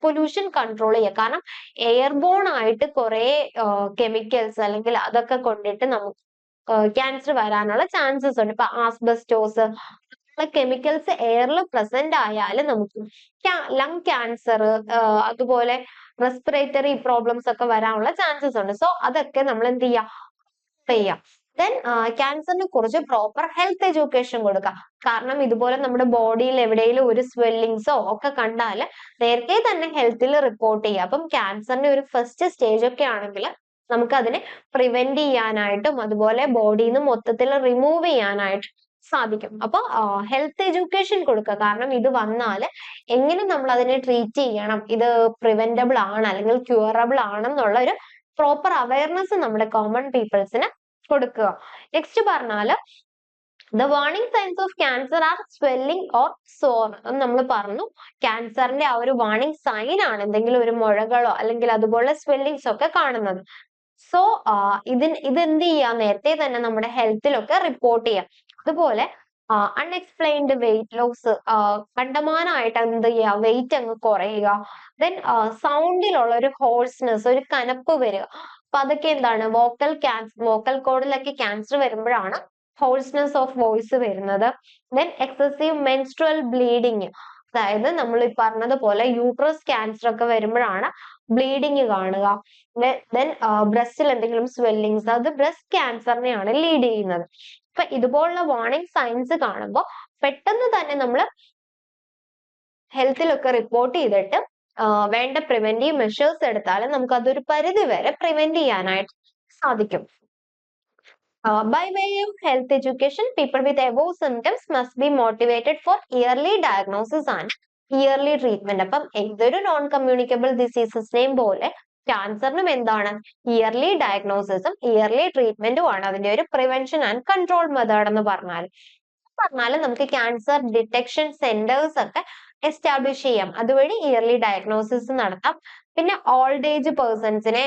പൊല്യൂഷൻ കൺട്രോൾ ചെയ്യുക. കാരണം എയർബോൺ ആയിട്ട് കുറെ കെമിക്കൽസ് അല്ലെങ്കിൽ അതൊക്കെ കൊണ്ടിട്ട് നമുക്ക് ക്യാൻസർ വരാനുള്ള ചാൻസസ് ഉണ്ട്. ഇപ്പൊ ആസ്ബസ്റ്റോസ് കെമിക്കൽസ് എയറിൽ പ്രസന്റ് ആയാൽ നമുക്ക് ലങ് ക്യാൻസർ, അതുപോലെ റെസ്പിറേറ്ററി പ്രോബ്ലംസ് ഒക്കെ വരാനുള്ള ചാൻസസ് ഉണ്ട്. സോ അതൊക്കെ നമ്മൾ എന്ത് ചെയ്യാം. ദെൻ ക്യാൻസറിനെ കുറിച്ച് പ്രോപ്പർ ഹെൽത്ത് എഡ്യൂക്കേഷൻ കൊടുക്കുക. കാരണം ഇതുപോലെ നമ്മുടെ ബോഡിയിൽ എവിടെയെങ്കിലും ഒരു സ്വെല്ലിങ്സോ ഒക്കെ കണ്ടാൽ നേരത്തെ തന്നെ ഹെൽത്തിൽ റിപ്പോർട്ട് ചെയ്യുക. അപ്പം ക്യാൻസറിന്റെ ഒരു ഫസ്റ്റ് സ്റ്റേജ് ഒക്കെ ആണെങ്കിൽ നമുക്ക് അതിനെ പ്രിവെന്റ് ചെയ്യാനായിട്ടും അതുപോലെ ബോഡിയിൽ നിന്ന് മൊത്തത്തിൽ റിമൂവ് ചെയ്യാനായിട്ടും സാധിക്കും. അപ്പൊ ഹെൽത്ത് എഡ്യൂക്കേഷൻ കൊടുക്കുക. കാരണം ഇത് വന്നാല് എങ്ങനെ നമ്മൾ അതിനെ ട്രീറ്റ് ചെയ്യണം, ഇത് പ്രിവെന്റബിൾ ആണ് അല്ലെങ്കിൽ ക്യൂറബിൾ ആണെന്നുള്ള ഒരു പ്രോപ്പർ അവയർനെസ് നമ്മുടെ കോമൺ പീപ്പിൾസിന് കൊടുക്കുക. നെക്സ്റ്റ് പറഞ്ഞാല് the warning signs of cancer are swelling or sore എന്ന് നമ്മൾ പറഞ്ഞു. ക്യാൻസറിന്റെ ആ ഒരു വാർണിംഗ് സൈൻ ആണ് എന്തെങ്കിലും ഒരു മുഴകളോ അല്ലെങ്കിൽ അതുപോലെ സ്വെല്ലിങ്സ് ഒക്കെ കാണുന്നത്. സോ ഇതെന്ത് ചെയ്യാം, നേരത്തെ തന്നെ നമ്മുടെ ഹെൽത്തിലൊക്കെ റിപ്പോർട്ട് ചെയ്യാം. അതുപോലെ അൺഎക്സ്പ്ലെയിൻഡ് വെയിറ്റ് ലോസ്, കണ്ടമാനമായിട്ട് എന്ത് ചെയ്യുക, വെയിറ്റ് അങ്ങ് കുറയുക. ദെൻ സൗണ്ടിലുള്ള ഒരു ഹോഴ്സ്നെസ്, ഒരു കനപ്പ് വരിക. അപ്പൊ അതൊക്കെ എന്താണ്, വോക്കൽ കോഡിലൊക്കെ ക്യാൻസർ വരുമ്പോഴാണ് ഹോഴ്സ്നെസ് ഓഫ് വോയിസ് വരുന്നത്. ദെൻ എക്സസീവ് മെൻസ്ട്രുവൽ ബ്ലീഡിങ്, അതായത് നമ്മൾ ഈ പറഞ്ഞതുപോലെ യൂട്രസ് ക്യാൻസർ ഒക്കെ വരുമ്പോഴാണ് ബ്ലീഡിങ് കാണുക. ദെൻ ബ്രസ്റ്റിൽ എന്തെങ്കിലും സ്വെല്ലിങ്സ്, അത് ബ്രസ്റ്റ് ക്യാൻസറിനെയാണ് ലീഡ് ചെയ്യുന്നത്. അപ്പൊ ഇതുപോലുള്ള വാർണിംഗ് സൈൻസ് കാണുമ്പോൾ പെട്ടെന്ന് തന്നെ നമ്മൾ ഹെൽത്തിലൊക്കെ റിപ്പോർട്ട് ചെയ്തിട്ട് വേണ്ട പ്രിവെന്റീവ് മെഷേഴ്സ് എടുത്താൽ നമുക്ക് അതൊരു പരിധി വരെ പ്രിവെന്റ് ചെയ്യാനായിട്ട് സാധിക്കും. By way of health education, people with above symptoms must be motivated for yearly diagnosis and yearly treatment. അപ്പം ഏതൊരു നോൺ കമ്മ്യൂണിക്കബിൾ ഡിസീസസിനെയും പോലെ ക്യാൻസറിനും എന്താണ്, ഇയർലി ഡയഗ്നോസിസും ഇയർലി ട്രീറ്റ്മെന്റും ആണ് അതിന്റെ ഒരു പ്രിവെൻഷൻ ആൻഡ് കൺട്രോൾ മെത്തേഡ് എന്ന് പറഞ്ഞാൽ നമുക്ക് ക്യാൻസർ ഡിറ്റക്ഷൻ സെന്റേഴ്സ് ഒക്കെ എസ്റ്റാബ്ലിഷ് ചെയ്യാം. അതുവഴി ഇയർലി ഡയഗ്നോസിസ് നടത്താം. പിന്നെ ഓൾഡ് ഏജ് പേഴ്സൺസിനെ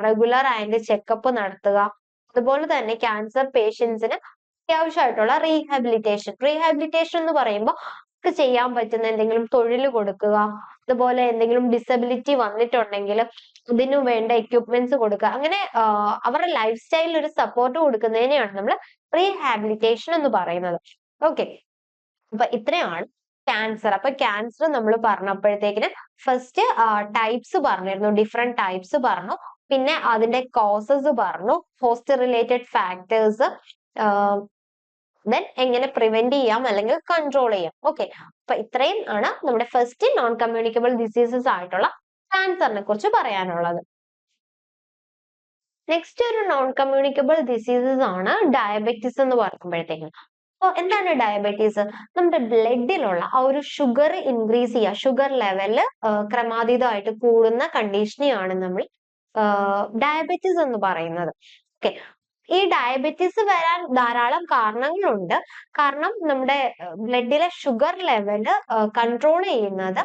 റെഗുലർ ആയിട്ട് ചെക്കപ്പ് നടത്തുക. അതുപോലെ തന്നെ ക്യാൻസർ പേഷ്യൻസിന് അത്യാവശ്യമായിട്ടുള്ള റീഹാബിലിറ്റേഷൻ എന്ന് പറയുമ്പോൾ അവർക്ക് ചെയ്യാൻ പറ്റുന്ന എന്തെങ്കിലും തൊഴിൽ കൊടുക്കുക, അതുപോലെ എന്തെങ്കിലും ഡിസബിലിറ്റി വന്നിട്ടുണ്ടെങ്കിൽ ഇതിനു വേണ്ട എക്യുപ്മെന്റ്സ് കൊടുക്കുക. അങ്ങനെ അവരുടെ ലൈഫ് സ്റ്റൈലിൽ ഒരു സപ്പോർട്ട് കൊടുക്കുന്നതിനെയാണ് നമ്മൾ റീഹാബിലിറ്റേഷൻ എന്ന് പറയുന്നത്. ഓക്കെ, അപ്പൊ ഇത്രയാണ് ക്യാൻസർ. അപ്പൊ ക്യാൻസർ നമ്മൾ പറഞ്ഞപ്പോഴത്തേക്കിന് ഫസ്റ്റ് ടൈപ്സ് പറഞ്ഞിരുന്നു, ഡിഫറെന്റ് ടൈപ്സ് പറഞ്ഞു. പിന്നെ അതിന്റെ കോസസ് പറഞ്ഞു, ഹോസ്റ്റ് റിലേറ്റഡ് ഫാക്ടേഴ്സ്, ദെൻ എങ്ങനെ പ്രിവെന്റ് ചെയ്യാം അല്ലെങ്കിൽ കൺട്രോൾ ചെയ്യാം. ഓക്കെ, അപ്പൊ ഇത്രയും ആണ് നമ്മുടെ ഫസ്റ്റ് നോൺ കമ്മ്യൂണിക്കബിൾ ഡിസീസസ് ആയിട്ടുള്ള ക്യാൻസറിനെ കുറിച്ച് പറയാനുള്ളത്. നെക്സ്റ്റ് ഒരു നോൺ കമ്മ്യൂണിക്കബിൾ ഡിസീസസ് ആണ് ഡയബറ്റിസ് എന്ന് പറയുമ്പോഴത്തേക്കും. അപ്പോൾ എന്താണ് ഡയബറ്റീസ്? നമ്മുടെ ബ്ലഡിലുള്ള ആ ഒരു ഷുഗർ ഇൻക്രീസ് ചെയ്യുക, ഷുഗർ ലെവല് ക്രമാതീതമായിട്ട് കൂടുന്ന കണ്ടീഷനെയാണ് നമ്മൾ ഡയബറ്റീസ് എന്ന് പറയുന്നത്. ഓക്കെ, ഈ ഡയബറ്റീസ് വരാൻ ധാരാളം കാരണങ്ങളുണ്ട്. കാരണം നമ്മുടെ ബ്ലഡിലെ ഷുഗർ ലെവല് കൺട്രോൾ ചെയ്യുന്നത്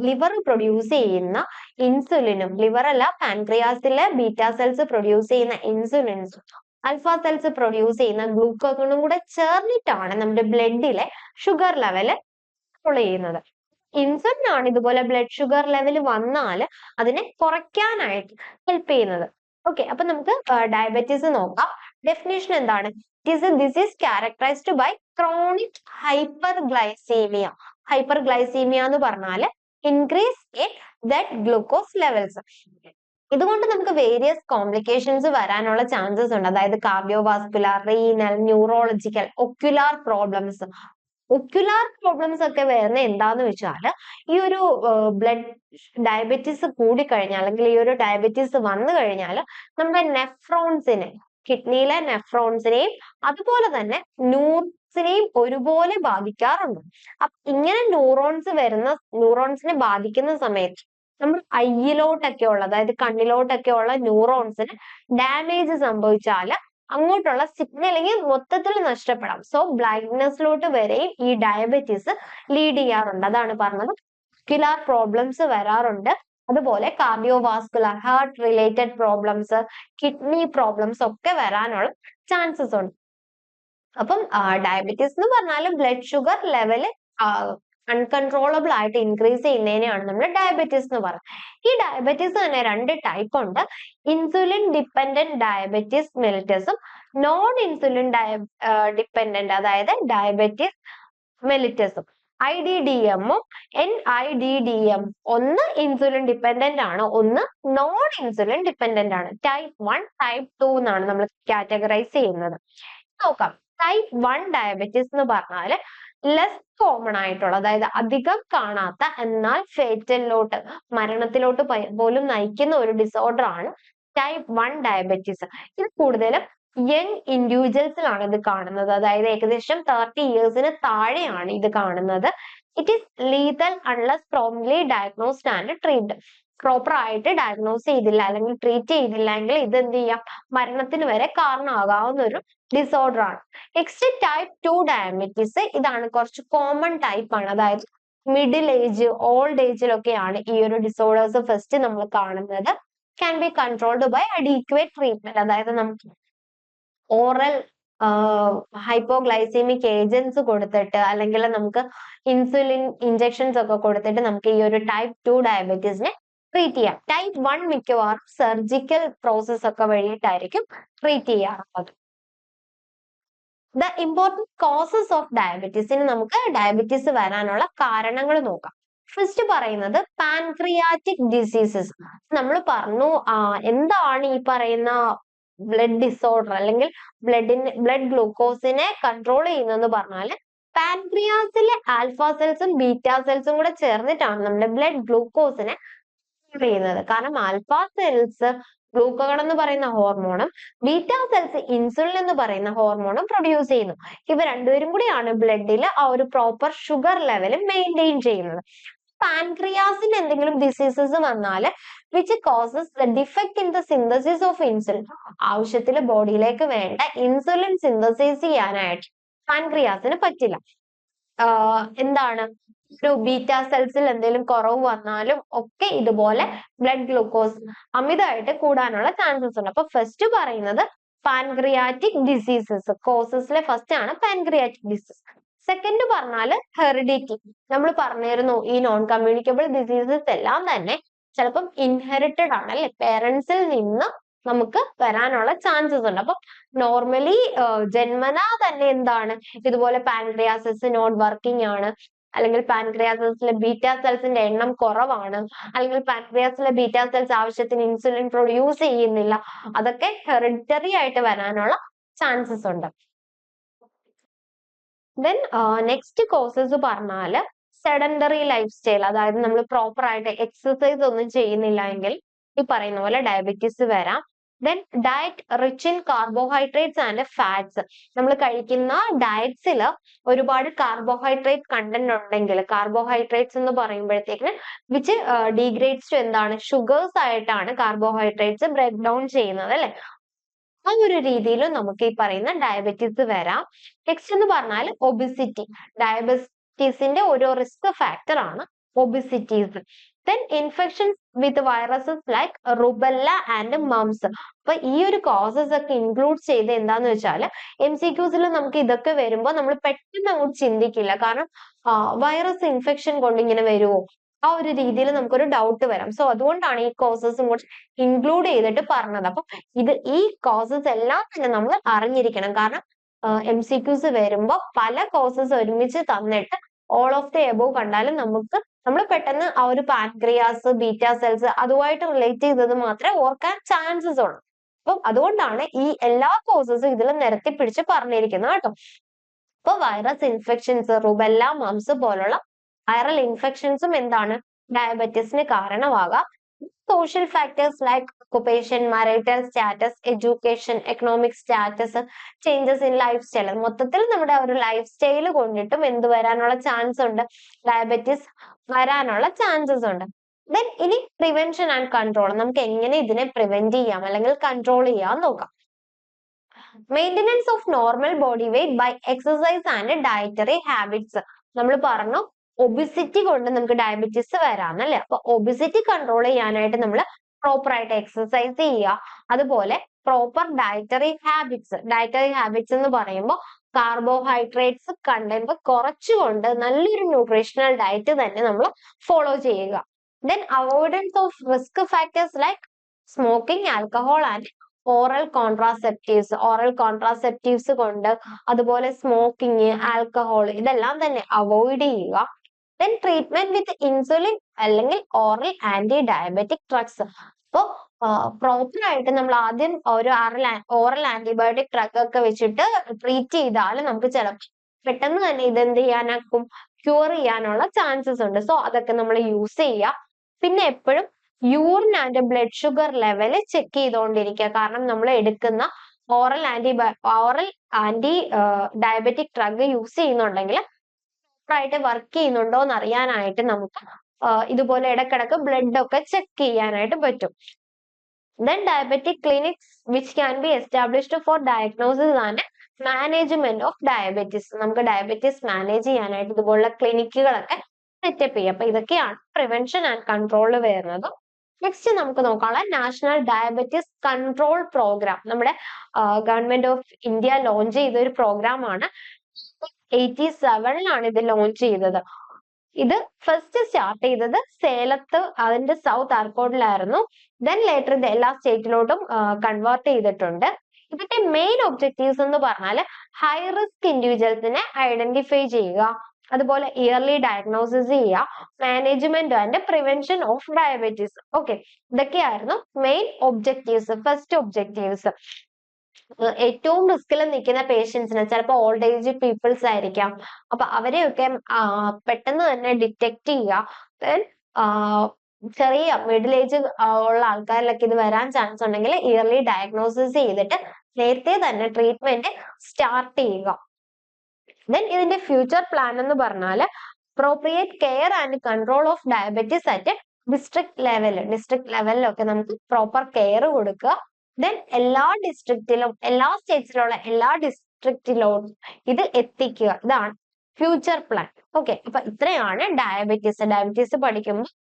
ലിവർ പ്രൊഡ്യൂസ് ചെയ്യുന്ന ഇൻസുലിനും, ലിവർ അല്ല പാൻക്രിയാസിലെ ബീറ്റാ സെൽസ് പ്രൊഡ്യൂസ് ചെയ്യുന്ന ഇൻസുലിൻസും ആൽഫ സെൽസ് പ്രൊഡ്യൂസ് ചെയ്യുന്ന ഗ്ലൂക്കോണും കൂടെ ചേർന്നിട്ടാണ് നമ്മുടെ ബ്ലഡിലെ ഷുഗർ ലെവല് കൺട്രോൾ ചെയ്യുന്നത്. ഇൻസുലിൻ ആണ് ഇതുപോലെ ബ്ലഡ് ഷുഗർ ലെവൽ വന്നാൽ അതിനെ കുറയ്ക്കാനായിട്ട് ഹെൽപ്പ് ചെയ്യുന്നത്. ഓക്കെ, അപ്പൊ നമുക്ക് ഡയബറ്റീസ് നോക്കാം. ഡെഫിനേഷൻ എന്താണ്? This is characterised by chronic hyperglycaemia. Hyperglycaemia എന്ന് പറഞ്ഞാൽ increase in blood glucose levels. ഇതുകൊണ്ട് നമുക്ക് വേരിയസ് കോംപ്ലിക്കേഷൻസ് വരാനുള്ള ചാൻസസ് ഉണ്ട്. അതായത് cardiovascular, renal, neurological, ocular problems. Ocular problems ഒക്കെ വരുന്നത് എന്താന്ന് വെച്ചാൽ ഈ ഒരു ബ്ലഡ് ഡയബറ്റീസ് കൂടിക്കഴിഞ്ഞാൽ അല്ലെങ്കിൽ ഈ ഒരു ഡയബറ്റീസ് വന്നു കഴിഞ്ഞാൽ നമ്മുടെ നെഫ്രോൺസിനെ, കിഡ്നിയിലെ നെഫ്രോൺസിനെയും അതുപോലെ തന്നെ ന്യൂറോൺസിനെയും ഒരുപോലെ ബാധിക്കാറുണ്ട്. അപ്പൊ ഇങ്ങനെ ന്യൂറോൺസിനെ ബാധിക്കുന്ന സമയത്ത് നമ്മൾ ഐയിലോട്ടൊക്കെ ഉള്ള, അതായത് കണ്ണിലോട്ടൊക്കെ ഉള്ള ന്യൂറോൺസിന് ഡാമേജ് സംഭവിച്ചാൽ അങ്ങോട്ടുള്ള സിഗ്നലിംഗ് മൊത്തത്തിൽ നഷ്ടപ്പെടാം. സോ ബ്ലൈൻഡ്നെസ്സിലോട്ട് വരെയും ഈ ഡയബറ്റീസ് ലീഡ് ചെയ്യാറുണ്ട്. അതാണ് പറഞ്ഞത്, ഒക്യുലാർ പ്രോബ്ലംസ് വരാറുണ്ട്. അതുപോലെ cardiovascular, heart related problems, kidney problems ഒക്കെ വരാനുള്ള ചാൻസസ് ഉണ്ട്. അപ്പം ഡയബറ്റീസ് എന്ന് പറഞ്ഞാൽ ബ്ലഡ് ഷുഗർ ലെവല് അൺകൺട്രോളബിൾ ആയിട്ട് ഇൻക്രീസ് ചെയ്യുന്നതിനെയാണ് നമ്മൾ ഡയബറ്റീസ് എന്ന് പറയുന്നത്. ഈ ഡയബറ്റീസ് തന്നെ രണ്ട് ടൈപ്പ് ഉണ്ട്. ഇൻസുലിൻ ഡിപ്പെൻഡന്റ് ഡയബറ്റീസ് മെലിറ്റസും നോൺ ഇൻസുലിൻ ഡിപ്പെൻഡന്റ് അതായത് ഡയബറ്റീസ് മെലിറ്റസും. IDDM-ഉം NIDDM ഒന്ന് ഇൻസുലിൻ ഡിപ്പെൻഡന്റ് ആണ്, ഒന്ന് നോൺ ഇൻസുലിൻ ഡിപ്പെൻഡന്റ് ആണ്. ടൈപ്പ് 1, ടൈപ്പ് 2 എന്നാണ് നമ്മൾ കാറ്റഗറൈസ് ചെയ്യുന്നത്. നോക്കാം, ടൈപ്പ് 1 ഡയബറ്റീസ് എന്ന് പറഞ്ഞാൽ ലെസ് കോമൺ ആയിട്ടുള്ള, അതായത് അധികം കാണാത്ത എന്നാൽ ഫേറ്റലിലോട്ട്, മരണത്തിലോട്ട് പോലും നയിക്കുന്ന ഒരു ഡിസോർഡർ ആണ് ടൈപ്പ് 1 ഡയബറ്റീസ്. ഇത് കൂടുതലും യങ് ഇൻഡിവിജ്വൽസിലാണ് ഇത് കാണുന്നത്. അതായത് ഏകദേശം 30 ഇയേഴ്സിന് താഴെയാണ് ഇത് കാണുന്നത്. It is lethal unless promptly diagnosed and treated. Proper ആയിട്ട് ഡയഗ്നോസ് ചെയ്തില്ല അല്ലെങ്കിൽ ട്രീറ്റ് ചെയ്തില്ലെങ്കിൽ ഇത് എന്ത് ചെയ്യാം, മരണത്തിന് വരെ കാരണമാകാവുന്ന ഒരു ഡിസോർഡർ ആണ്. Next type 2 diabetes. ഇതാണ് കുറച്ച് കോമൺ ടൈപ്പ് ആണ്. അതായത് മിഡിൽ ഏജ്, ഓൾഡ് ഏജിലൊക്കെയാണ് ഈ ഒരു ഡിസോർഡേഴ്സ് ഫസ്റ്റ് നമ്മൾ കാണുന്നത്. Can be controlled by adequate treatment. അതായത് നമുക്ക് ഓറൽ ഹൈപ്പോഗ്ലൈസീമിക് ഏജൻസ് കൊടുത്തിട്ട് അല്ലെങ്കിൽ നമുക്ക് ഇൻസുലിൻ ഇഞ്ചക്ഷൻസ് ഒക്കെ കൊടുത്തിട്ട് നമുക്ക് ഈ ഒരു ടൈപ്പ് 2 ഡയബറ്റീസിനെ ട്രീറ്റ് ചെയ്യാം. ടൈപ്പ് 1 മിക്കവാറും സർജിക്കൽ പ്രോസസ് ഒക്കെ വഴിയിട്ടായിരിക്കും ട്രീറ്റ് ചെയ്യാറുള്ളത്. The important causes of diabetes. ഇനി നമുക്ക് ഡയബറ്റീസ് വരാനുള്ള കാരണങ്ങൾ നോക്കാം. ഫസ്റ്റ് പറയുന്നത് പാൻക്രിയാറ്റിക് ഡിസീസസ്. നമ്മൾ പറഞ്ഞു എന്താണ് ഈ പറയുന്ന ബ്ലഡ് ഡിസോർഡർ അല്ലെങ്കിൽ ബ്ലഡ് ഗ്ലൂക്കോസിനെ കൺട്രോൾ ചെയ്യുന്നതെന്ന് പറഞ്ഞാൽ പാൻക്രിയാസിലെ ആൽഫ സെൽസും ബീറ്റ സെൽസും കൂടെ ചേർന്നിട്ടാണ് നമ്മുടെ ബ്ലഡ് ഗ്ലൂക്കോസിനെ ചെയ്യുന്നത്. കാരണം ആൽഫ സെൽസ് ഗ്ലൂക്കോൺ എന്ന് പറയുന്ന ഹോർമോണും ബീറ്റ സെൽസ് ഇൻസുലിൻ എന്ന് പറയുന്ന ഹോർമോണും പ്രൊഡ്യൂസ് ചെയ്യുന്നു. ഇവ രണ്ടുപേരും കൂടിയാണ് ബ്ലഡിൽ ആ ഒരു പ്രോപ്പർ ഷുഗർ ലെവൽ മെയിൻറ്റെയിൻ ചെയ്യുന്നത്. പാൻക്രിയാസിന് എന്തെങ്കിലും ഡിസീസസ് വന്നാൽ which causes the defect in the synthesis of insulin, ആവശ്യത്തിൽ ബോഡിയിലേക്ക് വേണ്ട ഇൻസുലിൻ സിന്തസൈസ് ചെയ്യാനായിട്ട് പാൻക്രിയാസിന് പറ്റില്ല. എന്താണ് ഒരു ബീറ്റ സെൽസിൽ എന്തെങ്കിലും കുറവ് വന്നാലും ഒക്കെ ഇതുപോലെ ബ്ലഡ് ഗ്ലൂക്കോസ് അമിതമായിട്ട് കൂടാനുള്ള ചാൻസസ് ഉണ്ട്. അപ്പൊ ഫസ്റ്റ് പറയുന്നത് പാൻക്രിയാറ്റിക് ഡിസീസസ് കോസസിലെ ഫസ്റ്റ് ആണ് പാൻക്രിയാറ്റിക് ഡിസീസ്. സെക്കൻഡ് പറഞ്ഞാൽ ഹെറിഡിറ്റി. നമ്മൾ പറഞ്ഞിരുന്നു ഈ നോൺ കമ്മ്യൂണിക്കബിൾ ഡിസീസസ് എല്ലാം തന്നെ ചിലപ്പം ഇൻഹെറിറ്റഡ് ആണ് അല്ലെ, പേരൻസിൽ നിന്ന് നമുക്ക് വരാനുള്ള ചാൻസസ് ഉണ്ട്. അപ്പം നോർമലി ജന്മനാ തന്നെ എന്താണ് ഇതുപോലെ പാൻക്രിയാസിസ് നോട്ട് വർക്കിംഗ് ആണ്, അല്ലെങ്കിൽ പാൻക്രിയാസിലെ ബീറ്റ സെൽസിന്റെ എണ്ണം കുറവാണ്, അല്ലെങ്കിൽ പാൻക്രിയാസിലെ ബീറ്റ സെൽസ് ആവശ്യത്തിന് ഇൻസുലിൻ പ്രൊഡ്യൂസ് ചെയ്യുന്നില്ല, അതൊക്കെ ഹെറിഡിറ്ററി ആയിട്ട് വരാനുള്ള ചാൻസസ് ഉണ്ട്. ദെൻ നെക്സ്റ്റ് കോസസ് പറഞ്ഞാല് സെഡൻഡറി ലൈഫ് സ്റ്റൈൽ, അതായത് നമ്മൾ പ്രോപ്പർ ആയിട്ട് എക്സസൈസ് ഒന്നും ചെയ്യുന്നില്ല എങ്കിൽ ഈ പറയുന്ന പോലെ ഡയബറ്റീസ് വരാം. Then diet rich in carbohydrates and fats. നമ്മൾ കഴിക്കുന്ന ഡയറ്റ്സിൽ ഒരുപാട് കാർബോഹൈഡ്രേറ്റ് കണ്ടന്റ് ഉണ്ടെങ്കിൽ, കാർബോഹൈഡ്രേറ്റ്സ് എന്ന് പറയുമ്പോഴത്തേക്ക് വിച്ച് ഡീഗ്രേഡ്സ് ടു എന്താണ് ഷുഗേഴ്സ് ആയിട്ടാണ് കാർബോഹൈഡ്രേറ്റ്സ് ബ്രേക്ക് ഡൗൺ ചെയ്യുന്നത് അല്ലെ. ആ ഒരു രീതിയിൽ നമുക്ക് ഈ പറയുന്ന ഡയബറ്റീസ് വരാം. നെക്സ്റ്റ് എന്ന് പറഞ്ഞാൽ ഒബിസിറ്റി. ഡയബറ്റീസിന്റെ ഒരു റിസ്ക് ഫാക്ടർ ആണ് obesities. Then infections with viruses like rubella and mumps. അപ്പൊ ഈ ഒരു കോസസ് ഒക്കെ ഇൻക്ലൂഡ് ചെയ്ത് എന്താന്ന് വെച്ചാൽ MCQs നമുക്ക് ഇതൊക്കെ വരുമ്പോൾ നമ്മൾ പെട്ടെന്ന് അങ്ങോട്ട് ചിന്തിക്കില്ല. കാരണം വൈറസ് ഇൻഫെക്ഷൻ കൊണ്ട് ഇങ്ങനെ വരുമോ, ആ ഒരു രീതിയിൽ നമുക്കൊരു ഡൗട്ട് വരാം. സോ അതുകൊണ്ടാണ് ഈ കോസസും കൂടെ ഇൻക്ലൂഡ് ചെയ്തിട്ട് പറഞ്ഞത്. അപ്പൊ ഈ കോസസ് എല്ലാം തന്നെ നമ്മൾ അറിഞ്ഞിരിക്കണം. കാരണം MCQs വരുമ്പോൾ പല കോസസ് ഒരുമിച്ച് തന്നിട്ട് ഓൾ ഓഫ് ദി എബോവ് കണ്ടാലും നമ്മൾ പെട്ടെന്ന് ആ ഒരു പാൻക്രിയാസ് ബീറ്റ സെൽസ് അതുമായിട്ട് റിലേറ്റ് ചെയ്തത് മാത്രമേ ഓർക്കാൻ ചാൻസസ് ഉള്ളൂ. അപ്പം അതുകൊണ്ടാണ് ഈ എല്ലാ കോസസും ഇതിൽ നിരത്തി പിടിച്ച് പറഞ്ഞിരിക്കുന്നത് കേട്ടോ. അപ്പൊ വൈറസ് ഇൻഫെക്ഷൻസ്, റുബെല്ല, മംസ് പോലുള്ള വൈറൽ ഇൻഫെക്ഷൻസും എന്താണ് ഡയബറ്റീസിന് കാരണമാകാം. Social factors like occupation, marital status, education, economic status, changes in life style. മൊത്തത്തിൽ നമ്മുടെ ഒരു ലൈഫ് സ്റ്റൈൽ കൊണ്ടിട്ടും എന്ത് വരാനുള്ള ചാൻസ് ഉണ്ട്, ഡയബറ്റീസ് വരാനുള്ള ചാൻസസ് ഉണ്ട്. ദെൻ ഇനി പ്രിവെൻഷൻ ആൻഡ് കൺട്രോൾ. നമുക്ക് എങ്ങനെ ഇതിനെ പ്രിവെന്റ് ചെയ്യാം അല്ലെങ്കിൽ കൺട്രോൾ ചെയ്യാൻ നോക്കാം. Maintenance of normal body weight by exercise and dietary habits. നമ്മൾ പറഞ്ഞു ഒബിസിറ്റി കൊണ്ട് നമുക്ക് ഡയബറ്റീസ് വരാന്നല്ലേ. അപ്പൊ ഒബിസിറ്റി കൺട്രോൾ ചെയ്യാനായിട്ട് നമ്മൾ പ്രോപ്പർ ആയിട്ട് എക്സസൈസ് ചെയ്യുക, അതുപോലെ പ്രോപ്പർ ഡയറ്ററി ഹാബിറ്റ്സ് എന്ന് പറയുമ്പോൾ കാർബോഹൈഡ്രേറ്റ്സ് കണ്ടന്റ് കുറച്ചുകൊണ്ട് നല്ലൊരു ന്യൂട്രീഷണൽ ഡയറ്റ് തന്നെ നമ്മൾ ഫോളോ ചെയ്യുക. Then avoidance of risk factors like smoking, alcohol and oral contraceptives കൊണ്ട്, അതുപോലെ സ്മോക്കിംഗ്, ആൽക്കഹോൾ ഇതെല്ലാം തന്നെ അവോയ്ഡ് ചെയ്യുക. ദെൻ ട്രീറ്റ്മെന്റ് വിത്ത് ഇൻസുലിൻ അല്ലെങ്കിൽ ഓറൽ ആന്റി ഡയബറ്റിക് ഡ്രഗ്സ്. അപ്പോൾ പ്രോപ്പർ ആയിട്ട് നമ്മൾ ആദ്യം ഒരു ഓറൽ ആന്റിബയോട്ടിക് ഡ്രഗ് ഒക്കെ വെച്ചിട്ട് ട്രീറ്റ് ചെയ്താൽ നമുക്ക് ചിലപ്പോൾ പെട്ടെന്ന് തന്നെ ഇതെന്ത് ചെയ്യാനാക്കും, ക്യൂർ ചെയ്യാനുള്ള ചാൻസസ് ഉണ്ട്. സോ അതൊക്കെ നമ്മൾ യൂസ് ചെയ്യുക. പിന്നെ എപ്പോഴും urine and blood sugar level check ചെയ്തുകൊണ്ടിരിക്കുക. കാരണം നമ്മൾ എടുക്കുന്ന oral anti diabetic drug use ചെയ്യുന്നുണ്ടെങ്കിൽ ആയിട്ട് വർക്ക് ചെയ്യുന്നുണ്ടോ എന്ന് അറിയാനായിട്ട് നമുക്ക് ഇതുപോലെ ഇടക്കിടക്ക് ബ്ലഡ് ഒക്കെ ചെക്ക് ചെയ്യാനായിട്ട് പറ്റും. Then diabetic clinics which can be established four diagnosis and management of diabetes. നമുക്ക് ഡയബറ്റീസ് മാനേജ് ചെയ്യാനായിട്ട് ഇതുപോലുള്ള ക്ലിനിക്കുകളൊക്കെ സെറ്റപ്പ് ചെയ്യാം. അപ്പൊ ഇതൊക്കെയാണ് പ്രിവെൻഷൻ ആൻഡ് കൺട്രോളിൽ വരുന്നത്. നെക്സ്റ്റ് നമുക്ക് നോക്കാനുള്ള നാഷണൽ ഡയബറ്റീസ് കൺട്രോൾ പ്രോഗ്രാം. നമ്മുടെ ഗവൺമെന്റ് ഓഫ് ഇന്ത്യ ലോഞ്ച് ചെയ്ത ഒരു പ്രോഗ്രാം ആണ്. 87 ഇത് ലോഞ്ച് ചെയ്തത്. ഇത് ഫസ്റ്റ് സ്റ്റാർട്ട് ചെയ്തത് സേലത്ത്, അതിന്റെ സൗത്ത് ആർക്കോട്ടിലായിരുന്നു. ദെൻ ലേറ്റർ ഇത് എല്ലാ സ്റ്റേറ്റിലോട്ടും കൺവേർട്ട് ചെയ്തിട്ടുണ്ട്. ഇതിന്റെ മെയിൻ ഒബ്ജക്റ്റീവ്സ് എന്ന് പറഞ്ഞാൽ ഹൈ റിസ്ക് ഇൻഡിവിജ്വൽസിനെ ഐഡന്റിഫൈ ചെയ്യുക, അതുപോലെ ഇയർലി ഡയഗ്നോസിസ് ചെയ്യുക, management and prevention of diabetes. Okay, ഇതൊക്കെയായിരുന്നു മെയിൻ ഒബ്ജക്റ്റീവ്സ്, ഫസ്റ്റ് ഒബ്ജക്റ്റീവ്സ്. ഏറ്റവും റിസ്കിൽ നിൽക്കുന്ന പേഷ്യൻസിന്, ചിലപ്പോൾ ഓൾഡ് ഏജ് പീപ്പിൾസ് ആയിരിക്കാം, അപ്പൊ അവരെയൊക്കെ പെട്ടെന്ന് തന്നെ ഡിറ്റക്ട് ചെയ്യുക. ദെൻ ചെറിയ മിഡിൽ ഏജ് ഉള്ള ആൾക്കാരിലൊക്കെ ഇത് വരാൻ ചാൻസ് ഉണ്ടെങ്കിൽ ഇയർലി ഡയഗ്നോസിസ് ചെയ്തിട്ട് നേരത്തെ തന്നെ ട്രീറ്റ്മെന്റ് സ്റ്റാർട്ട് ചെയ്യുക. ദെൻ ഇതിന്റെ ഫ്യൂച്ചർ പ്ലാൻ എന്ന് പറഞ്ഞാൽ appropriate care and control of diabetes at district ലെവലിലൊക്കെ നമുക്ക് പ്രോപ്പർ കെയർ കൊടുക്കുക. ദെൻ എല്ലാ ഡിസ്ട്രിക്റ്റിലും, എല്ലാ സ്റ്റേറ്റ്സിലുള്ള എല്ലാ ഡിസ്ട്രിക്റ്റിലും ഇത് എത്തിക്കുക. ഇതാണ് ഫ്യൂച്ചർ പ്ലാൻ. ഓക്കെ, അപ്പൊ ഇത്രയാണ് ഡയബറ്റീസ് പഠിക്കുമ്പോൾ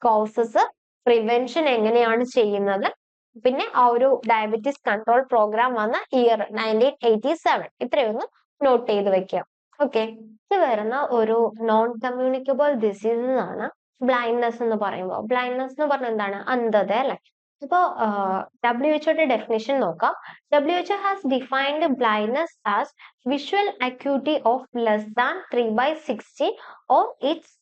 കോസസ്, പ്രിവെൻഷൻ എങ്ങനെയാണ് ചെയ്യുന്നത്, പിന്നെ ആ ഒരു ഡയബറ്റീസ് കൺട്രോൾ പ്രോഗ്രാം വന്ന ഇയർ 1987, ഇത്രയൊന്ന് നോട്ട് ചെയ്ത് വെക്കുക. ഓക്കെ, ഇത് വരുന്ന ഒരു നോൺ കമ്മ്യൂണിക്കബിൾ ഡിസീസസ് ആണ് ബ്ലൈൻഡ്നെസ് എന്ന് പറയുമ്പോൾ. ബ്ലൈൻഡ്നെസ് എന്ന് പറഞ്ഞാൽ എന്താണ്? അന്ധത അല്ലെ. ഇപ്പോ WHO ഡെഫിനിഷൻ നോക്കാം. WHO has defined blindness as visual acuity of less than 3/60 or its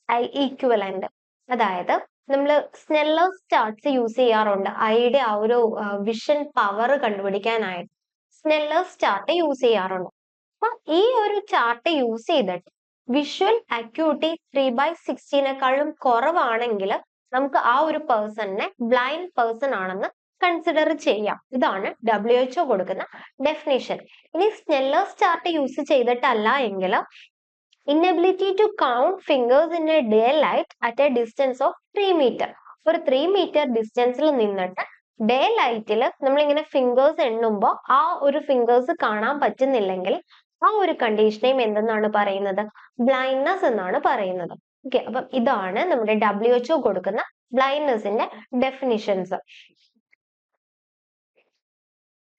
equivalent. അതായത് നമ്മൾ സ്നെല്ലേഴ്സ് ചാർട്ട്സ് യൂസ് ചെയ്യാറുണ്ട് ഐയുടെ ആ ഒരു വിഷൻ പവർ കണ്ടുപിടിക്കാനായിട്ട്. സ്നെല്ലേഴ്സ് ചാർട്ട് യൂസ് ചെയ്യാറുണ്ട്. അപ്പൊ ഈ ഒരു ചാർട്ട് യൂസ് ചെയ്തിട്ട് വിഷ്വൽ അക്യൂട്ടി 3/60 കുറവാണെങ്കിൽ നമുക്ക് ആ ഒരു പേഴ്സണിനെ ബ്ലൈൻഡ് പേഴ്സൺ ആണെന്ന് കൺസിഡർ ചെയ്യാം. ഇതാണ് WHO കൊടുക്കുന്ന ഡെഫിനിഷൻ. ഇനി സ്നെല്ലേഴ്സ് ചാർട്ട് യൂസ് ചെയ്തിട്ടല്ല എങ്കിൽ inability to count fingers in a daylight at a distance of 3 meter. ഒരു 3 meter ഡിസ്റ്റൻസിൽ നിന്നിട്ട് ഡേ ലൈറ്റിൽ നമ്മളിങ്ങനെ ഫിംഗേഴ്സ് എണ്ണുമ്പോൾ ആ ഒരു ഫിംഗേഴ്സ് കാണാൻ പറ്റുന്നില്ലെങ്കിൽ ആ ഒരു കണ്ടീഷനെയും എന്തെന്നാണ് പറയുന്നത്? ബ്ലൈൻഡ്നെസ് എന്നാണ് പറയുന്നത്. ഓക്കെ, അപ്പം ഇതാണ് നമ്മുടെ WHO കൊടുക്കുന്ന ബ്ലൈൻഡ്നെസിന്റെ ഡെഫിനിഷൻസ്.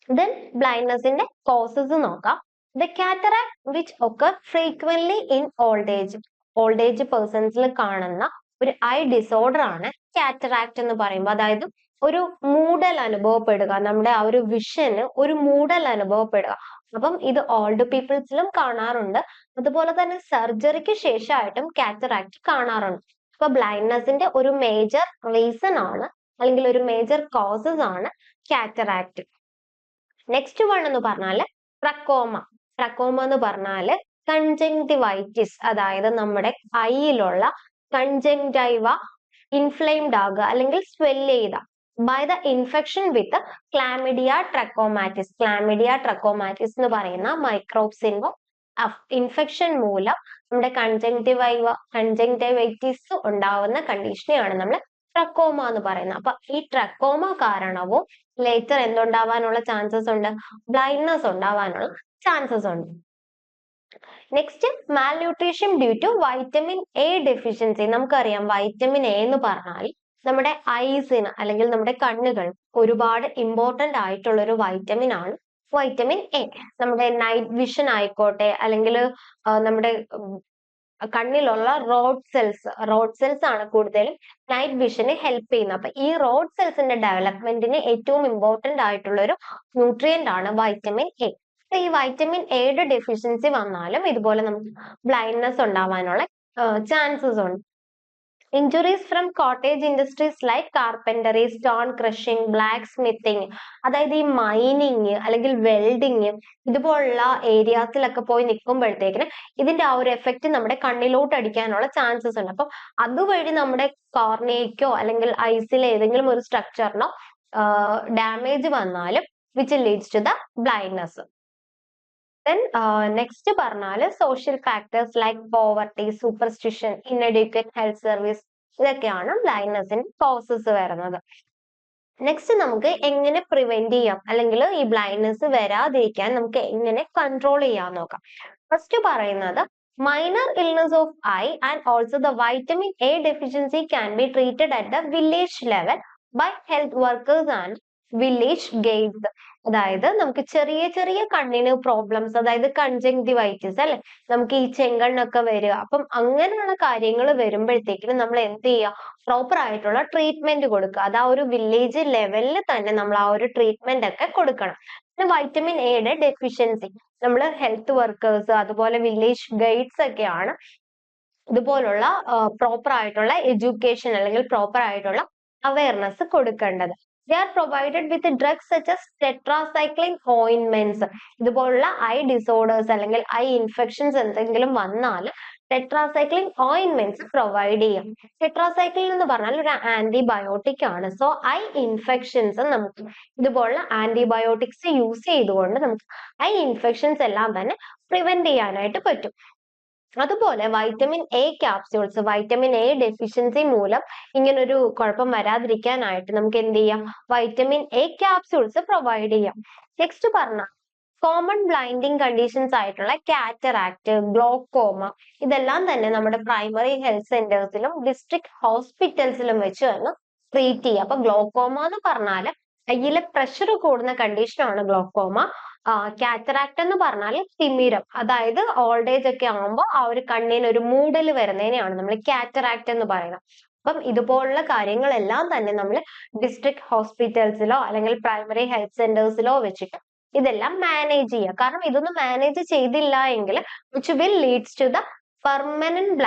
ദെൻ ബ്ലൈൻഡ്നെസിന്റെ കോസസ് നോക്കാം. The cataract which occur frequently in old age പേഴ്സൺസിൽ കാണുന്ന ഒരു ഐ ഡിസോർഡർ ആണ് കാറ്ററാക്ട് എന്ന് പറയുമ്പോൾ. അതായത് ഒരു മൂടൽ അനുഭവപ്പെടുക, നമ്മുടെ ആ ഒരു വിഷന് ഒരു മൂടൽ അനുഭവപ്പെടുക. അപ്പം ഇത് ഓൾഡ് പീപ്പിൾസിലും കാണാറുണ്ട്, അതുപോലെ തന്നെ സർജറിക്ക് ശേഷമായിട്ടും കാറ്ററാക്ട് കാണാറുണ്ട്. അപ്പൊ ബ്ലൈൻഡ്നെസിന്റെ ഒരു മേജർ റീസൺ ആണ്, അല്ലെങ്കിൽ ഒരു മേജർ കോസസ് ആണ് കാറ്ററാക്ട്. നെക്സ്റ്റ് വൺ എന്ന് പറഞ്ഞാൽ ട്രക്കോമ എന്ന് പറഞ്ഞാല് കൺജങ്ക്റ്റിവൈറ്റിസ്, അതായത് നമ്മുടെ ഐയിലുള്ള കൺജങ്ക്റ്റൈവ ഇൻഫ്ലെയിംഡ് ആകുക അല്ലെങ്കിൽ സ്വെല്ല് ചെയ്ത by the infection with chlamydia trachomatis എന്ന് പറയുന്ന മൈക്രോബ്സിന്റെ ഇൻഫെക്ഷൻ മൂലം നമ്മുടെ കൺജങ്ക്റ്റിവൈറ്റിസ് ഉണ്ടാവുന്ന കണ്ടീഷനെയാണ് നമ്മൾ ട്രക്കോമ എന്ന് പറയുന്നത്. അപ്പൊ ഈ ട്രക്കോമ കാരണവും ലേറ്റർ എന്തുണ്ടാവാനുള്ള ചാൻസസ് ഉണ്ട്? ബ്ലൈൻഡ്നെസ് ഉണ്ടാവാനുള്ള ചാൻസസ് ഉണ്ട്. Next, malnutrition due to vitamin A deficiency. നമുക്കറിയാം വൈറ്റമിൻ എ എന്ന് പറഞ്ഞാൽ നമ്മുടെ ഐസിന് അല്ലെങ്കിൽ നമ്മുടെ കണ്ണുകൾ ഒരുപാട് ഇമ്പോർട്ടന്റ് ആയിട്ടുള്ള ഒരു വൈറ്റമിൻ ആണ് വൈറ്റമിൻ എ. നമ്മുടെ നൈറ്റ് വിഷൻ ആയിക്കോട്ടെ, അല്ലെങ്കിൽ നമ്മുടെ കണ്ണിലുള്ള റോഡ് സെൽസ് ആണ് കൂടുതലും നൈറ്റ് വിഷന് ഹെൽപ്പ് ചെയ്യുന്നത്. അപ്പൊ ഈ റോഡ് സെൽസിന്റെ ഡെവലപ്മെന്റിന് ഏറ്റവും ഇമ്പോർട്ടന്റ് ആയിട്ടുള്ള ഒരു ന്യൂട്രിയന്റ് ആണ് വൈറ്റമിൻ എ. അപ്പൊ ഈ വൈറ്റമിൻ എയുടെ ഡെഫിഷ്യൻസി വന്നാലും ഇതുപോലെ നമുക്ക് ബ്ലൈൻഡ്നെസ് ഉണ്ടാവാനുള്ള ചാൻസസ് ഉണ്ട്. Injuries from cottage industries like carpentry, stone crushing, blacksmithing, അതായത് ഈ മൈനിങ് അല്ലെങ്കിൽ വെൽഡിങ് ഇതുപോലുള്ള ഏരിയാസിലൊക്കെ പോയി നിൽക്കുമ്പോഴത്തേക്കിന് ഇതിന്റെ ആ ഒരു എഫക്റ്റ് നമ്മുടെ കണ്ണിലോട്ട് അടിക്കാനുള്ള ചാൻസസ് ഉണ്ട്. അപ്പം അതുവഴി നമ്മുടെ കോർണിയയ്ക്കോ അല്ലെങ്കിൽ ഐസിലെ ഏതെങ്കിലും ഒരു സ്ട്രക്ചറിനോ ഡാമേജ് വന്നാലും which leads to the blindness. Then next പറഞ്ഞാല് social factors like poverty, superstition, inadequate health service, ഇതൊക്കെയാണ് ബ്ലൈൻഡ്നെസിന്റെ കോസസ് വരുന്നത്. നെക്സ്റ്റ് നമുക്ക് എങ്ങനെ പ്രിവെന്റ് ചെയ്യാം, അല്ലെങ്കിൽ ഈ ബ്ലൈൻഡ്നെസ് വരാതിരിക്കാൻ നമുക്ക് എങ്ങനെ കൺട്രോൾ ചെയ്യാൻ നോക്കാം. ഫസ്റ്റ് പറയുന്നത് minor illness of eye and also the vitamin A deficiency can be treated at the village level by health workers and village guides. അതായത് നമുക്ക് ചെറിയ ചെറിയ കണ്ണിന് പ്രോബ്ലംസ്, അതായത് കൺജങ്ക്റ്റിവൈറ്റിസ് അല്ലെ, നമുക്ക് ഈ ചെങ്കണ്ണൊക്കെ വരിക, അപ്പം അങ്ങനെയുള്ള കാര്യങ്ങൾ വരുമ്പോഴത്തേക്കിനും നമ്മൾ എന്ത് ചെയ്യുക, പ്രോപ്പർ ആയിട്ടുള്ള ട്രീറ്റ്മെന്റ് കൊടുക്കുക. അത് ആ ഒരു വില്ലേജ് ലെവലിൽ തന്നെ നമ്മൾ ആ ഒരു ട്രീറ്റ്മെന്റ് ഒക്കെ കൊടുക്കണം. പിന്നെ വൈറ്റമിൻ എയുടെ ഡെഫിഷ്യൻസി, നമ്മൾ ഹെൽത്ത് വർക്കേഴ്സ് അതുപോലെ വില്ലേജ് ഗൈഡ്സ് ഒക്കെയാണ് ഇതുപോലുള്ള പ്രോപ്പർ ആയിട്ടുള്ള എഡ്യൂക്കേഷൻ അല്ലെങ്കിൽ പ്രോപ്പർ ആയിട്ടുള്ള അവയർനെസ് കൊടുക്കേണ്ടത്. They are provided with drugs such as tetracycline ointments. ഇതുപോലുള്ള ഐ ഡിസോർഡേഴ്സ് അല്ലെങ്കിൽ ഐ ഇൻഫെക്ഷൻസ് എന്തെങ്കിലും വന്നാൽ ടെട്രാസൈക്ലിൻ ഓയിൻമെന്റ്സ് പ്രൊവൈഡ് ചെയ്യും. ടെട്രാസൈക്ലിൻ എന്ന് പറഞ്ഞാൽ ഒരു ആന്റിബയോട്ടിക് ആണ്. സോ ഐ ഇൻഫെക്ഷൻസ് നമുക്ക് ഇതുപോലുള്ള ആന്റിബയോട്ടിക്സ് യൂസ് ചെയ്തുകൊണ്ട് നമുക്ക് ഐ ഇൻഫെക്ഷൻസ് എല്ലാം തന്നെ പ്രിവെന്റ് ചെയ്യാനായിട്ട് പറ്റും. അതുപോലെ vitamin A capsules, vitamin A deficiency മൂലം ഇങ്ങനൊരു കുഴപ്പം വരാതിരിക്കാനായിട്ട് നമുക്ക് എന്ത് ചെയ്യാം, വൈറ്റമിൻ എ ക്യാപ്സ്യൂൾസ് പ്രൊവൈഡ് ചെയ്യാം. നെക്സ്റ്റ് പറഞ്ഞ കോമൺ ബ്ലൈൻഡിങ് കണ്ടീഷൻസ് ആയിട്ടുള്ള കാറ്ററാക്ട്, ഗ്ലോക്കോമ, ഇതെല്ലാം തന്നെ നമ്മുടെ പ്രൈമറി ഹെൽത്ത് സെന്റേഴ്സിലും ഡിസ്ട്രിക്ട് ഹോസ്പിറ്റൽസിലും വെച്ച് തന്നെ ട്രീറ്റ് ചെയ്യുക. അപ്പൊ ഗ്ലോക്കോമ എന്ന് പറഞ്ഞാൽ കയ്യിലെ പ്രഷർ കൂടുന്ന കണ്ടീഷനാണ് ഗ്ലോക്കോമ. കാറ്ററാക്ട് എന്ന് പറഞ്ഞാൽ തിമിരം, അതായത് ഓൾഡ് ഏജ് ഒക്കെ ആകുമ്പോൾ ആ ഒരു കണ്ണിന് ഒരു മൂടൽ വരുന്നതിനെയാണ് നമ്മൾ കാറ്ററാക്ട് എന്ന് പറയുന്നത്. അപ്പം ഇതുപോലുള്ള കാര്യങ്ങളെല്ലാം തന്നെ നമ്മൾ ഡിസ്ട്രിക്ട് ഹോസ്പിറ്റൽസിലോ അല്ലെങ്കിൽ പ്രൈമറി ഹെൽത്ത് സെന്റേഴ്സിലോ വെച്ചിട്ട് ഇതെല്ലാം മാനേജ് ചെയ്യുക. കാരണം ഇതൊന്നും മാനേജ് ചെയ്തില്ല എങ്കിൽ which will leads to the permanent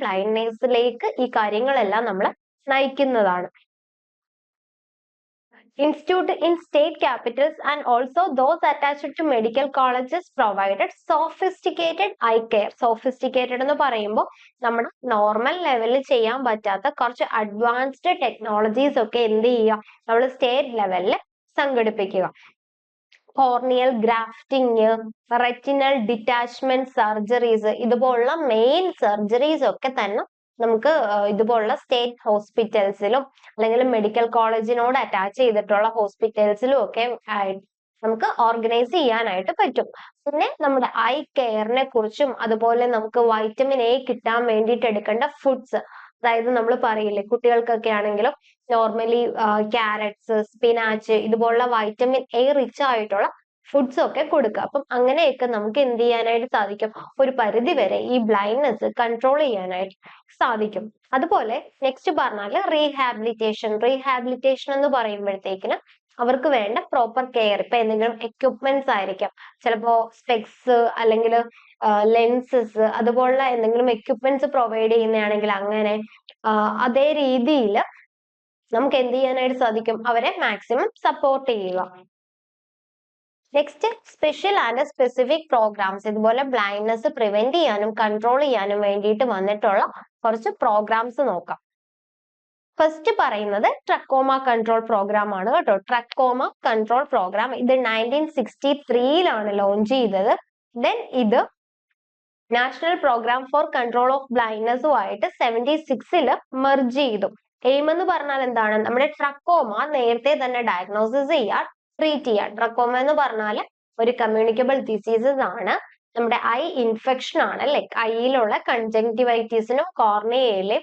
ബ്ലൈൻഡ്നെസ്സിലേക്ക് ഈ കാര്യങ്ങളെല്ലാം നമ്മൾ നയിക്കുന്നതാണ്. Institute in state capitals and also those attached to medical colleges provided sophisticated eye care. Sophisticated എന്ന് പറയുമ്പോൾ നമ്മുടെ നോർമൽ ലെവലിൽ ചെയ്യാൻ പറ്റാത്ത കുറച്ച് അഡ്വാൻസ്ഡ് ടെക്നോളജീസ് ഒക്കെ എന്ത് ചെയ്യുക, നമ്മൾ സ്റ്റേറ്റ് ലെവലിൽ സംഘടിപ്പിക്കുക. Corneal grafting, retinal detachment surgeries, ഇതുപോലുള്ള മെയിൻ സർജറീസ് ഒക്കെ തന്നെ നമുക്ക് ഇതുപോലുള്ള സ്റ്റേറ്റ് ഹോസ്പിറ്റൽസിലും അല്ലെങ്കിൽ മെഡിക്കൽ കോളേജിനോട് അറ്റാച്ച് ചെയ്തിട്ടുള്ള ഹോസ്പിറ്റൽസിലും ഒക്കെ നമുക്ക് ഓർഗനൈസ് ചെയ്യാനായിട്ട് പറ്റും. പിന്നെ നമ്മുടെ ഐ കെയറിനെ കുറിച്ചും അതുപോലെ നമുക്ക് വൈറ്റമിൻ എ കിട്ടാൻ വേണ്ടിയിട്ട് എടുക്കേണ്ട ഫുഡ്സ്, അതായത് നമ്മൾ പറയില്ലേ കുട്ടികൾക്കൊക്കെ ആണെങ്കിലും നോർമലി ക്യാരറ്റ്സ്, സ്പിനാച്ച്, ഇതുപോലുള്ള വൈറ്റമിൻ എ റിച്ച് ആയിട്ടുള്ള ഫുഡ്സ് ഒക്കെ കൊടുക്കുക. അപ്പം അങ്ങനെയൊക്കെ നമുക്ക് എന്ത് ചെയ്യാനായിട്ട് സാധിക്കും, ഒരു പരിധി വരെ ഈ ബ്ലൈൻഡ്നെസ് കൺട്രോൾ ചെയ്യാനായിട്ട് സാധിക്കും. അതുപോലെ നെക്സ്റ്റ് പറഞ്ഞാൽ റീഹാബിലിറ്റേഷൻ എന്ന് പറയുമ്പോഴത്തേക്കിന് അവർക്ക് വേണ്ട പ്രോപ്പർ കെയർ, ഇപ്പൊ എന്തെങ്കിലും എക്യുപ്മെന്റ്സ് ആയിരിക്കാം, ചിലപ്പോ സ്പെക്സ് അല്ലെങ്കിൽ ലെൻസസ്, അതുപോലുള്ള എന്തെങ്കിലും എക്യുപ്മെന്റ്സ് പ്രൊവൈഡ് ചെയ്യുന്നതാണെങ്കിൽ അങ്ങനെ അതേ രീതിയിൽ നമുക്ക് എന്ത് ചെയ്യാനായിട്ട് സാധിക്കും, അവരെ മാക്സിമം സപ്പോർട്ട് ചെയ്യുക. Next special and specific programmes, ഇതുപോലെ ബ്ലൈൻഡ്നെസ് പ്രിവെന്റ് ചെയ്യാനും കൺട്രോൾ ചെയ്യാനും വേണ്ടിയിട്ട് വന്നിട്ടുള്ള കുറച്ച് പ്രോഗ്രാംസ് നോക്കാം. ഫസ്റ്റ് പറയുന്നത് ട്രക്കോമ കൺട്രോൾ പ്രോഗ്രാം ആണ് കേട്ടോ. ട്രക്കോമ കൺട്രോൾ പ്രോഗ്രാം ഇത് 1963 ലോഞ്ച് ചെയ്തത്. ദെൻ ഇത് national programme for control of ബ്ലൈൻഡ്നെസ്സുമായിട്ട് 76 മെർജ് ചെയ്തു. എയിം എന്ന് പറഞ്ഞാൽ എന്താണ്, നമ്മുടെ ട്രക്കോമ നേരത്തെ തന്നെ ഡയഗ്നോസിസ് ചെയ്യുക, ട്രീറ്റ് ചെയ്യുക. ട്രക്കോമ എന്ന് പറഞ്ഞാൽ ഒരു കമ്മ്യൂണിക്കബിൾ ഡിസീസസ് ആണ്, നമ്മുടെ ഐ ഇൻഫെക്ഷൻ ആണ് അല്ലെ. ഐയിലുള്ള കൺജങ്ക്റ്റിവൈറ്റിസിനും കോർണിയയിലെ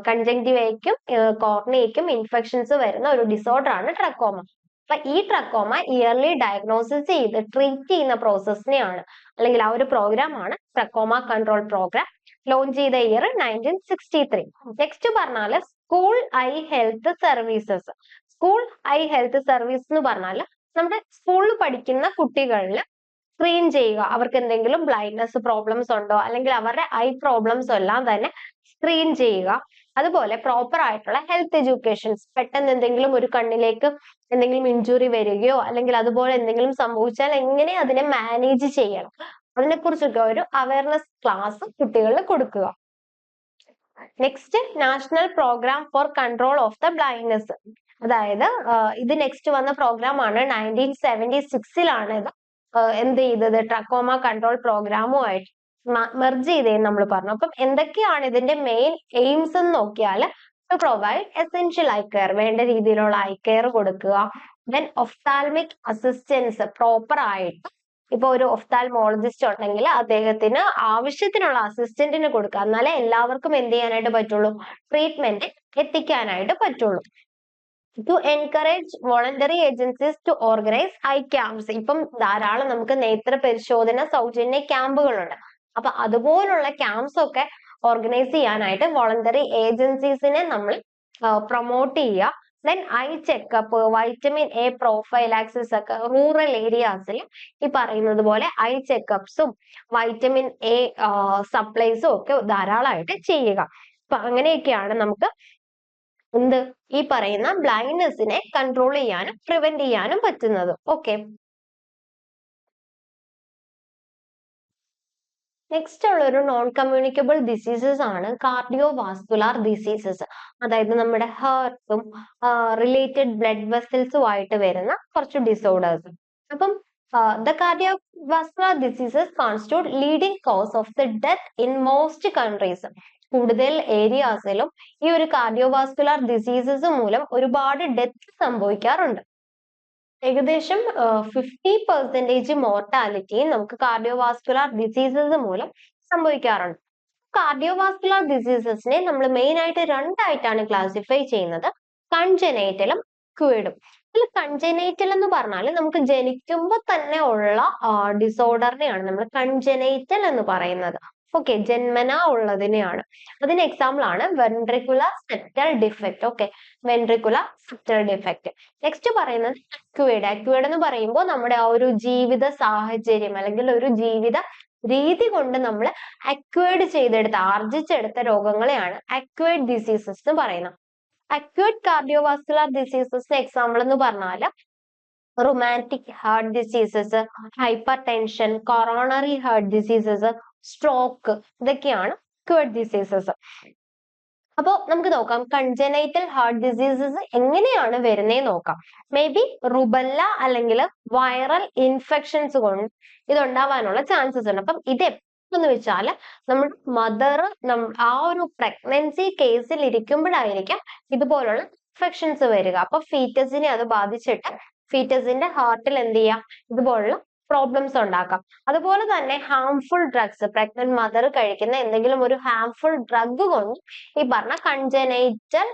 കൺജങ്ക്റ്റിവയ്ക്കും കോർണിയയ്ക്കും ഇൻഫെക്ഷൻസ് വരുന്ന ഒരു ഡിസോർഡർ ആണ് ട്രക്കോമ. അപ്പൊ ഈ ട്രക്കോമ ഇയർലി ഡയഗ്നോസിസ് ചെയ്ത് ട്രീറ്റ് ചെയ്യുന്ന പ്രോസസ്സിനെയാണ് അല്ലെങ്കിൽ ആ ഒരു പ്രോഗ്രാം ആണ് ട്രക്കോമ കൺട്രോൾ പ്രോഗ്രാം. ലോഞ്ച് ചെയ്ത ഇയർ 1963. നെക്സ്റ്റ് പറഞ്ഞാൽ school I health services. School I health service എന്ന് പറഞ്ഞാൽ നമ്മുടെ സ്കൂളിൽ പഠിക്കുന്ന കുട്ടികളിൽ സ്ക്രീൻ ചെയ്യുക, അവർക്ക് എന്തെങ്കിലും ബ്ലൈൻഡ്നെസ് പ്രോബ്ലംസ് ഉണ്ടോ അല്ലെങ്കിൽ അവരുടെ ഐ പ്രോബ്ലംസ് എല്ലാം തന്നെ സ്ക്രീൻ ചെയ്യുക. അതുപോലെ പ്രോപ്പർ ആയിട്ടുള്ള ഹെൽത്ത് എഡ്യൂക്കേഷൻസ്, പെട്ടെന്ന് എന്തെങ്കിലും ഒരു കണ്ണിലേക്ക് എന്തെങ്കിലും ഇഞ്ചുറി വരികയോ അല്ലെങ്കിൽ അതുപോലെ എന്തെങ്കിലും സംഭവിച്ചാൽ എങ്ങനെ അതിനെ മാനേജ് ചെയ്യണം, അതിനെക്കുറിച്ചൊക്കെ ഒരു അവയർനെസ് ക്ലാസ് കുട്ടികളിൽ കൊടുക്കുക. Next national programme for control of the blindness, അതായത് ഇത് നെക്സ്റ്റ് വന്ന പ്രോഗ്രാം ആണ്. 1976 ഇത് എന്ത് ചെയ്തത്, ട്രക്കോമ കൺട്രോൾ പ്രോഗ്രാമുമായിട്ട് മെർജ് ചെയ്തേന്ന് നമ്മൾ പറഞ്ഞു. അപ്പം എന്തൊക്കെയാണ് ഇതിന്റെ മെയിൻ എയിംസ് എന്ന് നോക്കിയാൽ to provide essential eye care, വേണ്ട രീതിയിലുള്ള ഐ കെയർ കൊടുക്കുക. ദെൻ ഒഫ്താൽമിക് അസിസ്റ്റൻസ് പ്രോപ്പർ ആയിട്ട്, ഇപ്പൊ ഒരു ഒഫ്താൽമോളജിസ്റ്റ് ഉണ്ടെങ്കിൽ അദ്ദേഹത്തിന് ആവശ്യത്തിനുള്ള അസിസ്റ്റന്റിന് കൊടുക്കുക, എന്നാലേ എല്ലാവർക്കും എന്ത് ചെയ്യാനായിട്ട് പറ്റുള്ളൂ, ട്രീറ്റ്മെന്റ് എത്തിക്കാനായിട്ട് പറ്റുള്ളൂ. To encourage voluntary agencies to organise eye camps. ഇപ്പം ധാരാളം നമുക്ക് നേത്ര പരിശോധന സൗജന്യ ക്യാമ്പുകളുണ്ട്. അപ്പൊ അതുപോലുള്ള ക്യാമ്പ്സ് ഒക്കെ ഓർഗനൈസ് ചെയ്യാനായിട്ട് വോളണ്ടറി ഏജൻസീസിനെ നമ്മൾ പ്രൊമോട്ട് ചെയ്യുക. Then eye checkup, vitamin A prophylaxis ഒക്കെ റൂറൽ ഏരിയാസിൽ ഈ പറയുന്നത് പോലെ ഐ ചെക്കപ്സും വൈറ്റമിൻ എ സപ്ലൈസും ഒക്കെ ധാരാളമായിട്ട് ചെയ്യുക. അപ്പൊ അങ്ങനെയൊക്കെയാണ് നമുക്ക് എന്ത് ഈ പറയുന്ന ബ്ലൈൻഡ്നെസ്സിനെ കൺട്രോൾ ചെയ്യാനും പ്രിവെന്റ് ചെയ്യാനും പറ്റുന്നത്. ഓക്കെ, നെക്സ്റ്റ് ഉള്ളൊരു നോൺ കമ്മ്യൂണിക്കബിൾ ഡിസീസസ് ആണ് കാർഡിയോ വാസ്കുലാർ ഡിസീസസ്. അതായത് നമ്മുടെ ഹാർട്ടും റിലേറ്റഡ് ബ്ലഡ് വെസൽസും ആയിട്ട് വരുന്ന കുറച്ച് ഡിസോർഡേഴ്സ്. അപ്പം the cardio vascular diseases constitute leading cause of the death in most countries. കൂടുതൽ ഏരിയാസിലും ഈ ഒരു കാർഡിയോവാസ്കുലാർ ഡിസീസസ് മൂലം ഒരുപാട് ഡെത്ത് സംഭവിക്കാറുണ്ട്. ഏകദേശം 50% മോർട്ടാലിറ്റി നമുക്ക് കാർഡിയോവാസ്കുലാർ ഡിസീസസ് മൂലം സംഭവിക്കാറുണ്ട്. കാർഡിയോവാസ്കുലാർ ഡിസീസസിനെ നമ്മൾ മെയിൻ ആയിട്ട് രണ്ടായിട്ടാണ് ക്ലാസിഫൈ ചെയ്യുന്നത്, കൺജനൈറ്റലും അക്വയർഡും. ഇതിൽ കൺജനൈറ്റൽ എന്ന് പറഞ്ഞാൽ നമുക്ക് ജനിക്കുമ്പോൾ തന്നെ ഉള്ള ഡിസോർഡറിനെയാണ് നമ്മൾ കൺജനൈറ്റൽ എന്ന് പറയുന്നത്. ഓക്കെ, ജന്മന ഉള്ളതിനെയാണ്. അതിന് എക്സാമ്പിൾ ആണ് ventricular septal defect. Okay, ventricular septal defect. Next പറയുന്നത് അക്വയർഡ്. അക്വയർഡ് എന്ന് പറയുമ്പോൾ നമ്മുടെ ആ ഒരു ജീവിത സാഹചര്യം അല്ലെങ്കിൽ ഒരു ജീവിത രീതി കൊണ്ട് നമ്മൾ അക്വയർഡ് ചെയ്തെടുത്ത ആർജിച്ചെടുത്ത രോഗങ്ങളെയാണ് അക്വയർഡ് ഡിസീസസ് എന്ന് പറയുന്നത്. അക്വയർഡ് കാർഡിയോവാസ്കുലർ ഡിസീസസ് എക്സാമ്പിൾ എന്ന് പറഞ്ഞാൽ rheumatic heart diseases, hyper tension, coronary heart diseases, stroke, ഇതൊക്കെയാണ് അക്വയർഡ് ഡിസീസസ്. അപ്പോ നമുക്ക് നോക്കാം കൺജനൈറ്റൽ ഹാർട്ട് ഡിസീസസ് എങ്ങനെയാണ് വരുന്നതെന്ന് നോക്കാം. മേ ബി റുബല്ല അല്ലെങ്കിൽ വൈറൽ ഇൻഫെക്ഷൻസ് കൊണ്ട് ഇതുണ്ടാവാനുള്ള ചാൻസസ് ഉണ്ട്. അപ്പം ഇത് എപ്പോഴെന്ന് വെച്ചാൽ നമ്മുടെ മദർ ആ ഒരു പ്രഗ്നൻസി കേസിൽ ഇരിക്കുമ്പോഴായിരിക്കാം ഇതുപോലുള്ള ഇൻഫെക്ഷൻസ് വരിക. അപ്പൊ ഫീറ്റസിനെ അത് ബാധിച്ചിട്ട് ഫീറ്റസിന്റെ ഹാർട്ടിൽ എന്ത് ചെയ്യാം, ഇതുപോലുള്ള പ്രോബ്ലംസ് ഉണ്ടാക്കാം. അതുപോലെ തന്നെ ഹാംഫുൾ ഡ്രഗ്സ്, പ്രഗ്നന്റ് മദർ കഴിക്കുന്ന എന്തെങ്കിലും ഒരു ഹാംഫുൾ ഡ്രഗ് കൊണ്ട് ഈ പറഞ്ഞ കൺജനൈറ്റൽ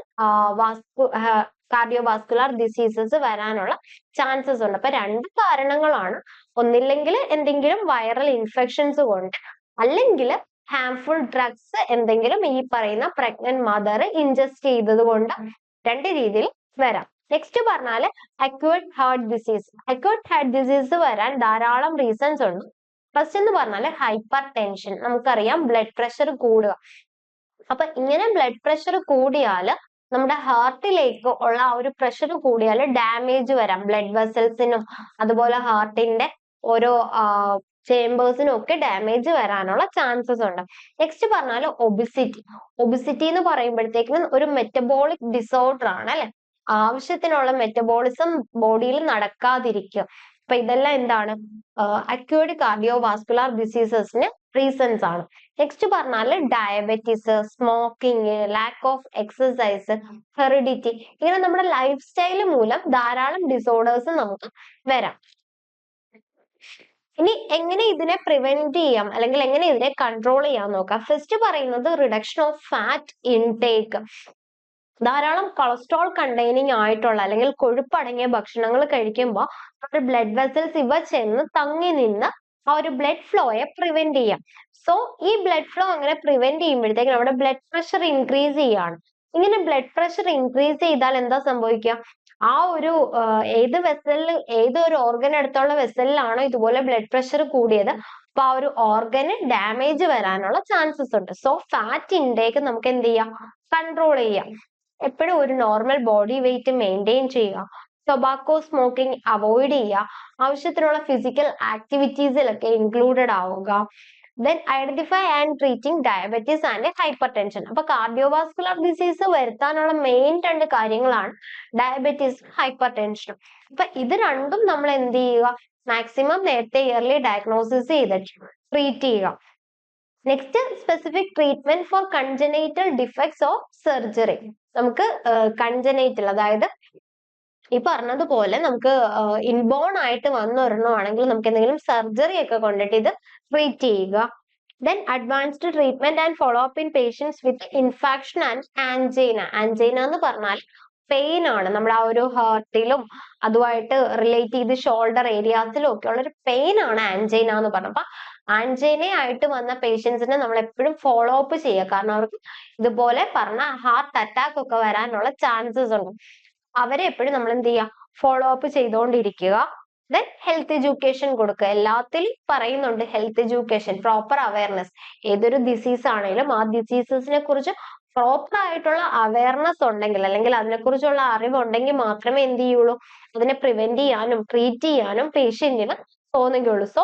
കാർഡിയോവാസ്കുലാർ ഡിസീസസ് വരാനുള്ള ചാൻസസ് ഉണ്ട്. അപ്പൊ രണ്ട് കാരണങ്ങളാണ്, ഒന്നില്ലെങ്കിൽ എന്തെങ്കിലും വൈറൽ ഇൻഫെക്ഷൻസ് കൊണ്ട്, അല്ലെങ്കിൽ ഹാംഫുൾ ഡ്രഗ്സ് എന്തെങ്കിലും ഈ പറയുന്ന പ്രഗ്നന്റ് മദർ ഇൻജസ്റ്റ് ചെയ്തത് കൊണ്ട്. രണ്ട് രീതിയിൽ വരാം. നെക്സ്റ്റ് പറഞ്ഞാല് acquired heart disease. Acquired heart disease വരാൻ ധാരാളം റീസൺസ് ഉണ്ട്. ഫസ്റ്റ് എന്ന് പറഞ്ഞാല് ഹൈപ്പർ ടെൻഷൻ. നമുക്കറിയാം ബ്ലഡ് പ്രഷർ കൂടുക. അപ്പൊ ഇങ്ങനെ ബ്ലഡ് പ്രഷർ കൂടിയാല് നമ്മുടെ ഹാർട്ടിലേക്ക് ഉള്ള ആ ഒരു പ്രഷർ കൂടിയാൽ ഡാമേജ് വരാം ബ്ലഡ് വെസൽസിനും അതുപോലെ ഹാർട്ടിന്റെ ഓരോ ചേമ്പേഴ്സിനും ഒക്കെ ഡാമേജ് വരാനുള്ള ചാൻസസ് ഉണ്ട്. നെക്സ്റ്റ് പറഞ്ഞാൽ ഒബിസിറ്റി. ഒബിസിറ്റി എന്ന് പറയുമ്പോഴത്തേക്കും ഒരു മെറ്റബോളിക് ഡിസോർഡർ ആണ് അല്ലെ, ആവശ്യത്തിനുള്ള മെറ്റബോളിസം ബോഡിയിൽ നടക്കാതിരിക്കുക. അപ്പൊ ഇതെല്ലാം എന്താണ് അക്വയർഡ് കാർഡിയോവാസ്കുലാർ ഡിസീസസിന് റീസൺസ് ആണ്. നെക്സ്റ്റ് പറഞ്ഞാല് diabetes, smoking, lack of exercise, heredity, ഇങ്ങനെ നമ്മുടെ ലൈഫ് സ്റ്റൈല് മൂലം ധാരാളം ഡിസോർഡേഴ്സ് നമുക്ക് വരാം. ഇനി എങ്ങനെ ഇതിനെ പ്രിവെന്റ് ചെയ്യാം അല്ലെങ്കിൽ എങ്ങനെ ഇതിനെ കൺട്രോൾ ചെയ്യാൻ നോക്കാം. ഫസ്റ്റ് പറയുന്നത് റിഡക്ഷൻ ഓഫ് ഫാറ്റ് ഇൻടേക്ക്. ധാരാളം കൊളസ്ട്രോൾ കണ്ടെയ്നിങ് ആയിട്ടുള്ള അല്ലെങ്കിൽ കൊഴുപ്പടങ്ങിയ ഭക്ഷണങ്ങൾ കഴിക്കുമ്പോൾ നമ്മുടെ ബ്ലഡ് വെസൽസ് ഇവ ചെന്ന് തങ്ങി നിന്ന് ആ ഒരു ബ്ലഡ് ഫ്ലോയെ പ്രിവെന്റ് ചെയ്യാം. സോ ഈ ബ്ലഡ് ഫ്ലോ അങ്ങനെ പ്രിവെന്റ് ചെയ്യുമ്പോഴത്തേക്ക് നമ്മുടെ ബ്ലഡ് പ്രഷർ ഇൻക്രീസ് ചെയ്യാണ്. ഇങ്ങനെ ബ്ലഡ് പ്രഷർ ഇൻക്രീസ് ചെയ്താൽ എന്താ സംഭവിക്കുക, ആ ഒരു ഏത് വെസലിൽ ഏതൊരു ഓർഗൻ അടുത്തുള്ള വെസലിലാണോ ഇതുപോലെ ബ്ലഡ് പ്രഷർ കൂടിയത്, അപ്പൊ ആ ഒരു ഓർഗന് ഡാമേജ് വരാനുള്ള ചാൻസസ് ഉണ്ട്. സോ ഫാറ്റ് ഇൻടേക്ക് നമുക്ക് എന്ത് ചെയ്യാം, കൺട്രോൾ ചെയ്യാം. എപ്പോഴും ഒരു നോർമൽ ബോഡി വെയിറ്റ് മെയിൻറ്റെയിൻ ചെയ്യുക, ടൊബാക്കോ സ്മോക്കിംഗ് അവോയ്ഡ് ചെയ്യുക, ആവശ്യത്തിനുള്ള ഫിസിക്കൽ ആക്ടിവിറ്റീസിലൊക്കെ ഇൻക്ലൂഡഡ് ആവുക. Then identify and treating diabetes and hyper tension. അപ്പൊ കാർഡിയോവാസ്കുലർ ഡിസീസ് വരുത്താനുള്ള മെയിൻ രണ്ട് കാര്യങ്ങളാണ് ഡയബറ്റീസും ഹൈപ്പർ ടെൻഷനും. അപ്പൊ ഇത് രണ്ടും നമ്മൾ എന്ത് ചെയ്യുക, മാക്സിമം നേരത്തെ ഇയർലി ഡയഗ്നോസിസ് ചെയ്തിട്ട് ട്രീറ്റ് ചെയ്യുക. Next specific treatment four congenital defects of surgery. നമുക്ക് കൺജനൈറ്റൽ അതായത് ഈ പറഞ്ഞതുപോലെ നമുക്ക് ഇൻബോൺ ആയിട്ട് വന്നൊരെണ്ണമാണെങ്കിൽ നമുക്ക് എന്തെങ്കിലും സർജറി ഒക്കെ കൊണ്ടിട്ട് ഇത് ട്രീറ്റ് ചെയ്യുക. Then advanced treatment and follow up in patients with infection and angina. Angina എന്ന് പറഞ്ഞാൽ പെയിൻ ആണ്, നമ്മുടെ ആ ഒരു ഹാർട്ടിലും അതുമായിട്ട് റിലേറ്റ് ചെയ്ത് ഷോൾഡർ ഏരിയാസിലും ഒക്കെ ഉള്ള ഒരു പെയിൻ ആണ് ആൻജൈന എന്ന് പറഞ്ഞത്. അപ്പൊ ആൻജൈന ആയിട്ട് വന്ന പേഷ്യൻസിനെ നമ്മൾ എപ്പോഴും ഫോളോ അപ്പ് ചെയ്യുക, കാരണം അവർക്ക് ഇതുപോലെ പറഞ്ഞ ഹാർട്ട് അറ്റാക്ക് ഒക്കെ വരാനുള്ള ചാൻസസ് ഉണ്ട്. അവരെ എപ്പോഴും നമ്മൾ എന്ത് ചെയ്യുക, ഫോളോ അപ്പ് ചെയ്തുകൊണ്ടിരിക്കുക. ദെൻ ഹെൽത്ത് എഡ്യൂക്കേഷൻ കൊടുക്കുക. എല്ലാത്തിലും പറയുന്നുണ്ട് ഹെൽത്ത് എഡ്യൂക്കേഷൻ, പ്രോപ്പർ അവയർനെസ്. ഏതൊരു ഡിസീസ് ആണെങ്കിലും ആ ഡിസീസസിനെ കുറിച്ച് പ്രോപ്പർ ആയിട്ടുള്ള അവയർനെസ് ഉണ്ടെങ്കിൽ, അല്ലെങ്കിൽ അതിനെക്കുറിച്ചുള്ള അറിവുണ്ടെങ്കിൽ മാത്രമേ എന്ത് ചെയ്യുള്ളൂ, അതിനെ പ്രിവെന്റ് ചെയ്യാനും ട്രീറ്റ് ചെയ്യാനും പേഷ്യന്റിന് തോന്നുകയുള്ളൂ. സോ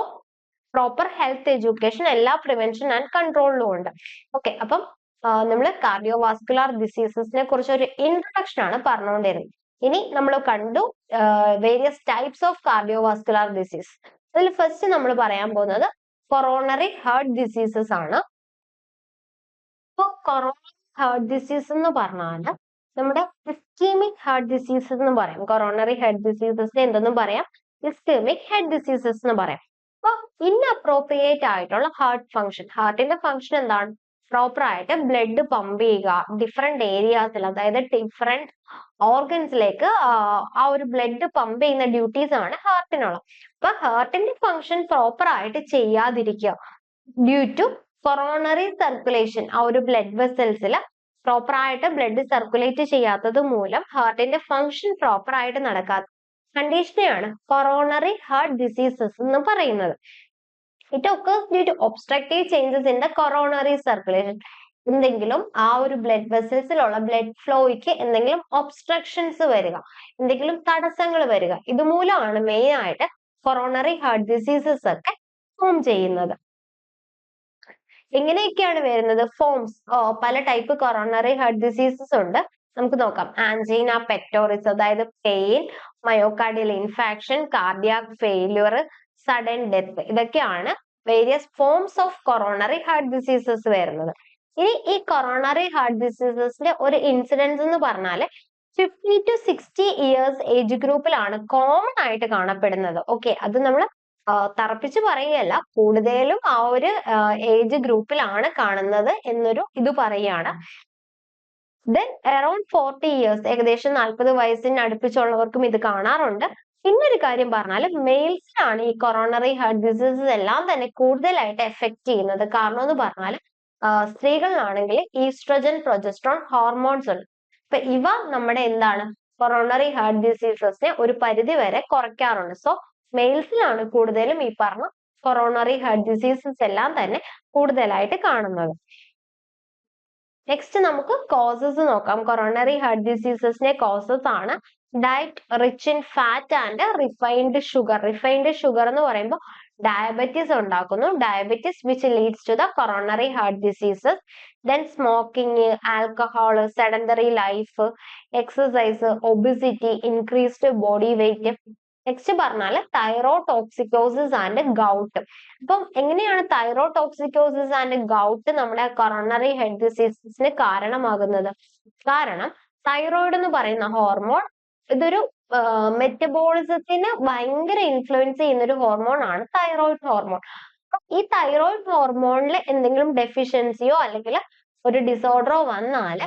പ്രോപ്പർ ഹെൽത്ത് എഡ്യൂക്കേഷൻ എല്ലാ പ്രിവെൻഷൻ ആൻഡ് കൺട്രോളിലും ഉണ്ട്. ഓക്കെ, അപ്പം നമ്മൾ കാർഡിയോവാസ്കുലർ ഡിസീസസിനെ കുറിച്ച് ഒരു ഇൻട്രൊഡക്ഷൻ ആണ് പറഞ്ഞുകൊണ്ടിരുന്നത്. ഇനി നമ്മൾ കണ്ടു various types of cardiovascular disease. അതിൽ ഫസ്റ്റ് നമ്മൾ പറയാൻ പോകുന്നത് കൊറോണറി ഹാർട്ട് ഡിസീസസ് ആണ്. ഇപ്പൊ കൊറോണറി ഹാർട്ട് ഡിസീസ് എന്ന് പറഞ്ഞാൽ നമ്മുടെ ഇസ്കീമിക് ഹാർട്ട് ഡിസീസസ് എന്ന് പറയാം. കൊറോണറി ഹാർട്ട് ഡിസീസസിനെ എന്തെന്നും പറയാം, ഇസ്കീമിക് ഹാർട്ട് ഡിസീസസ് എന്ന് പറയാം. അപ്പൊ ഇൻഅപ്രോപ്രിയേറ്റ് ആയിട്ടുള്ള ഹാർട്ട് ഫംഗ്ഷൻ, ഹാർട്ടിന്റെ ഫംഗ്ഷൻ എന്താണ്, പ്രോപ്പർ ആയിട്ട് ബ്ലഡ് പമ്പ് ചെയ്യുക ഡിഫറെന്റ് ഏരിയാസിൽ, അതായത് ഡിഫറെന്റ് ഓർഗൻസിലേക്ക് ആ ഒരു ബ്ലഡ് പമ്പ് ചെയ്യുന്ന ഡ്യൂട്ടീസ് ആണ് ഹാർട്ടിനുള്ളത്. അപ്പൊ ഹാർട്ടിന്റെ ഫംഗ്ഷൻ പ്രോപ്പർ ആയിട്ട് ചെയ്യാതിരിക്കുക ഡ്യൂ ടു കൊറോണറി സർക്കുലേഷൻ, ആ ഒരു ബ്ലഡ് വെസൽസിൽ പ്രോപ്പർ ആയിട്ട് ബ്ലഡ് സർക്കുലേറ്റ് ചെയ്യാത്തത് മൂലം ഹാർട്ടിന്റെ ഫംഗ്ഷൻ പ്രോപ്പർ ആയിട്ട് നടക്കാത്ത കണ്ടീഷനെയാണ് കൊറോണറി ഹാർട്ട് ഡിസീസസ് എന്ന് പറയുന്നത്. It occurs due to obstructive changes in the coronary circulation. എന്തെങ്കിലും ആ ഒരു ബ്ലഡ് വെസൽസിലുള്ള ബ്ലഡ് ഫ്ലോയ്ക്ക് എന്തെങ്കിലും ഒബ്സ്ട്രക്ഷൻസ് വരിക, എന്തെങ്കിലും തടസ്സങ്ങൾ വരിക, ഇതുമൂലമാണ് മെയിൻ ആയിട്ട് കൊറോണറി ഹാർട്ട് ഡിസീസസ് ഒക്കെ ഫോം ചെയ്യുന്നത്. എങ്ങനെയൊക്കെയാണ് വരുന്നത് ഫോംസ്? പല ടൈപ്പ് കൊറോണറി ഹാർട്ട് ഡിസീസസ് ഉണ്ട്. നമുക്ക് നോക്കാം. ആൻജീന പെക്ടോറിസ്, അതായത് pain, myocardial infarction, cardiac failure, sudden death, ഇതൊക്കെയാണ് various forms of coronary heart diseases വരുന്നത്. ഇനി ഈ കൊറോണറി ഹാർട്ട് ഡിസീസസിന്റെ ഒരു ഇൻസിഡൻസ് എന്ന് പറഞ്ഞാൽ 50 to 60 ഇയേഴ്സ് ഏജ് ഗ്രൂപ്പിലാണ് കോമൺ ആയിട്ട് കാണപ്പെടുന്നത്. ഓക്കെ, അത് നമ്മൾ തറപ്പിച്ച് പറയുകയല്ല, കൂടുതലും ആ ഒരു ഏജ് ഗ്രൂപ്പിലാണ് കാണുന്നത് എന്നൊരു ഇത് പറയുകയാണ്. ദെൻ അറൌണ്ട് 40 ഇയേഴ്സ്, ഏകദേശം 40 വയസ്സിന് അടുപ്പിച്ചുള്ളവർക്കും ഇത് കാണാറുണ്ട്. പിന്നൊരു കാര്യം പറഞ്ഞാൽ മെയിൽസിലാണ് ഈ കൊറോണറി ഹാർട്ട് ഡിസീസസ് എല്ലാം തന്നെ കൂടുതലായിട്ട് എഫക്ട് ചെയ്യുന്നത്. കാരണം എന്ന് പറഞ്ഞാൽ സ്ത്രീകളിലാണെങ്കിൽ ഈസ്ട്രജൻ, പ്രൊജസ്ട്രോൺ ഹോർമോൺസ് ഉണ്ട്. അപ്പൊ ഇവ നമ്മുടെ എന്താണ് കൊറോണറി ഹാർട്ട് ഡിസീസസിനെ ഒരു പരിധി വരെ കുറയ്ക്കാറുണ്ട്. സോ മെയിൽസിലാണ് കൂടുതലും ഈ പറഞ്ഞ കൊറോണറി ഹാർട്ട് ഡിസീസസ് എല്ലാം തന്നെ കൂടുതലായിട്ട് കാണുന്നത്. നെക്സ്റ്റ് നമുക്ക് കോസസ് നോക്കാം. കൊറോണറി ഹാർട്ട് ഡിസീസസിന്റെ കോസസ് ആണ് diet rich in fat and refined sugar. Refined sugar എന്ന് പറയുമ്പോൾ ഡയബറ്റീസ് ഉണ്ടാക്കുന്നു. Diabetes which leads to the coronary heart diseases. Then smoking, alcohol, sedentary life, exercise, obesity, increased body weight. Next പറഞ്ഞാൽ thyrotoxicosis and gout. അപ്പം എങ്ങനെയാണ് thyrotoxicosis and gout നമ്മുടെ coronary heart ഡിസീസസിന് കാരണമാകുന്നത്? കാരണം തൈറോയിഡ് എന്ന് പറയുന്ന ഹോർമോൺ ഇതൊരു മെറ്റബോളിസത്തിന് ഭയങ്കര ഇൻഫ്ലുവൻസ് ചെയ്യുന്ന ഒരു ഹോർമോൺ ആണ് തൈറോയിഡ് ഹോർമോൺ. ഈ തൈറോയിഡ് ഹോർമോണിൽ എന്തെങ്കിലും ഡെഫിഷ്യൻസിയോ അല്ലെങ്കിൽ ഒരു ഡിസോർഡറോ വന്നാൽ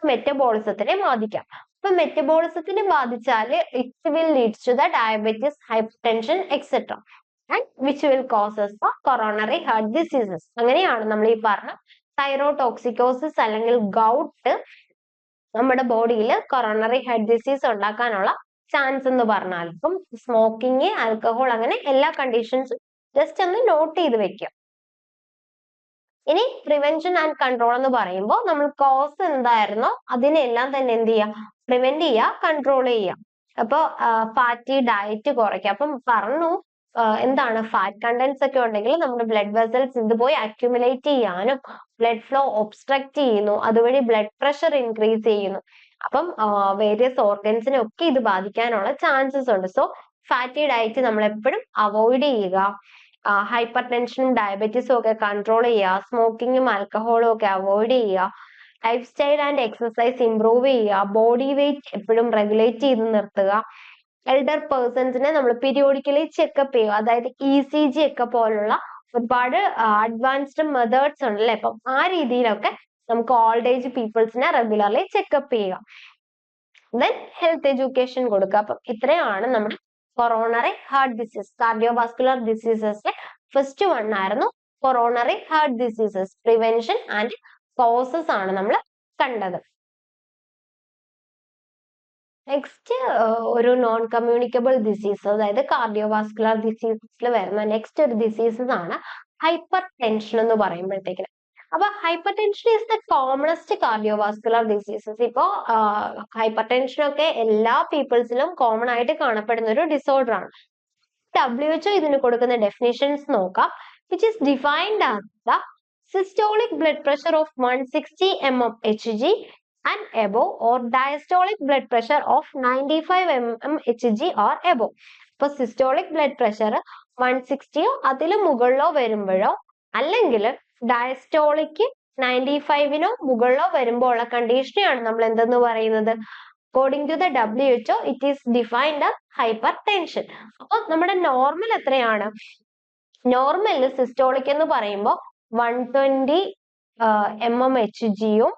മെറ്റബോളിസത്തിനെ ബാധിക്കാം. അപ്പൊ മെറ്റബോളിസത്തിനെ ബാധിച്ചാൽ it will leads to the diabetes, hypertension etcetera and which will causes the coronary heart diseases. അങ്ങനെയാണ് നമ്മൾ ഈ പറഞ്ഞ തൈറോടോക്സിക്കോസിസ് അല്ലെങ്കിൽ ഗൗട്ട് നമ്മുടെ ബോഡിയിൽ കൊറോണറി ഹെഡ് ഡിസീസ് ഉണ്ടാക്കാനുള്ള ചാൻസ് എന്ന് പറഞ്ഞാൽ. ഇപ്പം സ്മോക്കിംഗ്, ആൽക്കഹോൾ, അങ്ങനെ എല്ലാ കണ്ടീഷൻസും ജസ്റ്റ് ഒന്ന് നോട്ട് ചെയ്ത് വെക്കുക. ഇനി പ്രിവെൻഷൻ ആൻഡ് കൺട്രോൾ എന്ന് പറയുമ്പോൾ നമ്മൾ കോസ് എന്തായിരുന്നോ അതിനെല്ലാം തന്നെ എന്ത് ചെയ്യാം, പ്രിവെന്റ് ചെയ്യുക, കൺട്രോൾ ചെയ്യുക. അപ്പൊ ഫാറ്റി ഡയറ്റ് കുറയ്ക്കുക. അപ്പം പറഞ്ഞു എന്താണ് ഫാറ്റ് കണ്ടന്റ്സ് ഒക്കെ ഉണ്ടെങ്കിൽ നമ്മുടെ ബ്ലഡ് വെസൽസ് ഇത് പോയി അക്യുമുലേറ്റ് ചെയ്യാനും ബ്ലഡ് ഫ്ലോ ഒബ്സ്ട്രക്ട് ചെയ്യുന്നു, അതുവഴി ബ്ലഡ് പ്രഷർ ഇൻക്രീസ് ചെയ്യുന്നു. അപ്പം വേരിയസ് ഓർഗൻസിനെ ഒക്കെ ഇത് ബാധിക്കാനുള്ള ചാൻസസ് ഉണ്ട്. സോ ഫാറ്റി ഡയറ്റ് നമ്മൾ എപ്പോഴും അവോയ്ഡ് ചെയ്യുക. ഹൈപ്പർ ടെൻഷനും ഡയബറ്റീസും ഒക്കെ കൺട്രോൾ ചെയ്യുക. സ്മോക്കിങ്ങും ആൽക്കഹോളും ഒക്കെ അവോയ്ഡ് ചെയ്യുക. Life style and exercise improve ചെയ്യുക. ബോഡി വെയിറ്റ് എപ്പോഴും റെഗുലേറ്റ് ചെയ്ത് നിർത്തുക. എൽഡർ പേഴ്സൺസിനെ നമ്മൾ പീരിയോഡിക്കലി ചെക്കപ്പ് ചെയ്യുക. അതായത് ECG ഒക്കെ പോലുള്ള ഒരുപാട് അഡ്വാൻസ്ഡ് മെത്തേഡ്സ് ഉണ്ടല്ലേ, അപ്പം ആ രീതിയിലൊക്കെ നമുക്ക് ഓൾഡ് ഏജ് പീപ്പിൾസിനെ റെഗുലർലി ചെക്കപ്പ് ചെയ്യുക. ദെൻ ഹെൽത്ത് എഡ്യൂക്കേഷൻ കൊടുക്കുക. അപ്പം ഇത്രയാണ് നമ്മുടെ കൊറോണറി ഹാർട്ട് ഡിസീസ്, കാർഡിയോവാസ്കുലർ ഡിസീസസിലെ ഫസ്റ്റ് വൺ ആയിരുന്നു coronary heart diseases. Prevention and causes ആണ് നമ്മൾ കണ്ടത്. നെക്സ്റ്റ് ഒരു നോൺ കമ്മ്യൂണിക്കബിൾ ഡിസീസ്, അതായത് കാർഡിയോവാസ്കുലർ ഡിസീസസിൽ വരുന്ന നെക്സ്റ്റ് ഒരു ഡിസീസസ് ആണ് ഹൈപ്പർ ടെൻഷൻ എന്ന് പറയുമ്പോഴത്തേക്കിന്. അപ്പൊ hyper tension is the commonest cardiovascular diseases. ഇപ്പോ ഹൈപ്പർ ടെൻഷൻ ഒക്കെ എല്ലാ പീപ്പിൾസിലും കോമൺ ആയിട്ട് കാണപ്പെടുന്ന ഒരു ഡിസോർഡർ ആണ്. WHO ഇതിന് കൊടുക്കുന്ന ഡെഫിനിഷൻസ് നോക്കാം. Which is defined as the systolic blood pressure of 160 mmHg and above or diastolic blood pressure of 95 mmHg or above. ഇപ്പൊ സിസ്റ്റോളിക് ബ്ലഡ് പ്രഷർ 160 അതിലും മുകളിലോ വരുമ്പോഴോ അല്ലെങ്കിൽ ഡയസ്റ്റോളിക് 95 മുകളിലോ വരുമ്പോൾ ഉള്ള കണ്ടീഷനെയാണ് നമ്മൾ എന്തെന്ന് പറയുന്നത്? According to the WHO it is defined as hypertension. അപ്പൊ നമ്മുടെ നോർമൽ എത്രയാണ്? നോർമലിൽ സിസ്റ്റോളിക് എന്ന് പറയുമ്പോൾ 120 mmHg-യും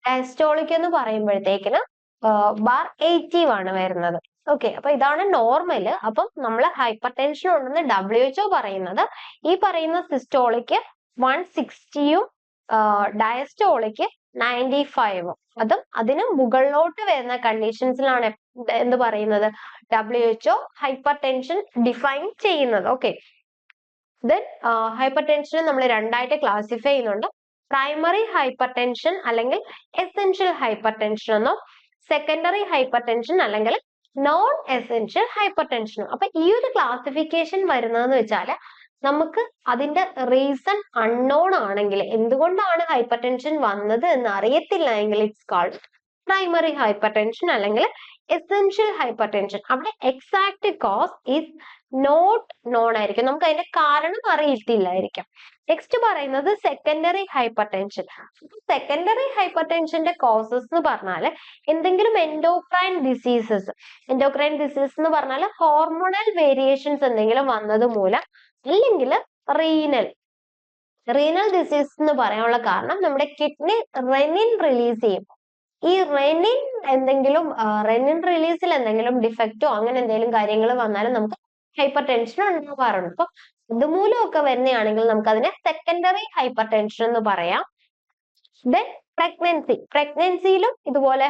ഡയസ്റ്റോളിക് എന്ന് പറയുമ്പോഴത്തേക്കിന് ബാർ 80 ആണ് വരുന്നത്. ഓക്കെ, അപ്പൊ ഇതാണ് നോർമൽ. അപ്പം നമ്മൾ ഹൈപ്പർ ടെൻഷൻ ഉണ്ടെന്ന് WHO പറയുന്നത് ഈ പറയുന്ന സിസ്റ്റോളിക്ക് 160-യും ഡയസ്റ്റോളിക്ക് 95-ഉം അതും അതിന് മുകളിലോട്ട് വരുന്ന കണ്ടീഷൻസിലാണ് എന്ത് പറയുന്നത്? WHO ഹൈപ്പർ ടെൻഷൻ ഡിഫൈൻ ചെയ്യുന്നത്. ഓക്കെ, ദെൻ ഹൈപ്പർ ടെൻഷനെ നമ്മൾ രണ്ടായിട്ട് ക്ലാസിഫൈ ചെയ്യുന്നുണ്ട്. പ്രൈമറി ഹൈപ്പർ ടെൻഷൻ അല്ലെങ്കിൽ എസെൻഷ്യൽ ഹൈപ്പർ ടെൻഷൻ എന്നും സെക്കൻഡറി ഹൈപ്പർ ടെൻഷൻ അല്ലെങ്കിൽ നോൺ എസെൻഷ്യൽ ഹൈപ്പർ ടെൻഷനും. അപ്പൊ ഈ ഒരു ക്ലാസിഫിക്കേഷൻ വരുന്നതെന്ന് വെച്ചാൽ നമുക്ക് അതിന്റെ റീസൺ അൺനോൺ ആണെങ്കിൽ, എന്തുകൊണ്ടാണ് ഹൈപ്പർ ടെൻഷൻ വന്നത് എന്ന് അറിയത്തില്ല എങ്കിൽ it's called primary hypertension അല്ലെങ്കിൽ എസെൻഷ്യൽ ഹൈപ്പർ ടെൻഷൻ. അവിടെ exact cause is not known ആയിരിക്കും, നമുക്ക് അതിന്റെ കാരണം അറിയത്തില്ലായിരിക്കും. നെക്സ്റ്റ് പറയുന്നത് secondary hypertension. Secondary hyper ടെൻഷന്റെ കോസസ് എന്ന് പറഞ്ഞാൽ എന്തെങ്കിലും എൻഡോക്രൈൻ ഡിസീസസ് എന്ന് പറഞ്ഞാൽ ഹോർമോണൽ വേരിയേഷൻസ് എന്തെങ്കിലും വന്നത് മൂലം, അല്ലെങ്കിൽ റീനൽ ഡിസീസ് എന്ന് പറയാനുള്ള കാരണം നമ്മുടെ കിഡ്നി റെനിൻ റിലീസ് ചെയ്യും. ഈ റെനിൻ റിലീസിൽ എന്തെങ്കിലും ഡിഫക്റ്റോ അങ്ങനെ എന്തെങ്കിലും കാര്യങ്ങൾ വന്നാലും നമുക്ക് ഹൈപ്പർ ടെൻഷൻ ഉണ്ടാവാറുണ്ട്. അപ്പൊ ഇതുമൂലമൊക്കെ വരുന്നതാണെങ്കിൽ നമുക്ക് അതിനെ സെക്കൻഡറി ഹൈപ്പർ ടെൻഷൻ എന്ന് പറയാം. ദെൻ പ്രഗ്നൻസിയിലും ഇതുപോലെ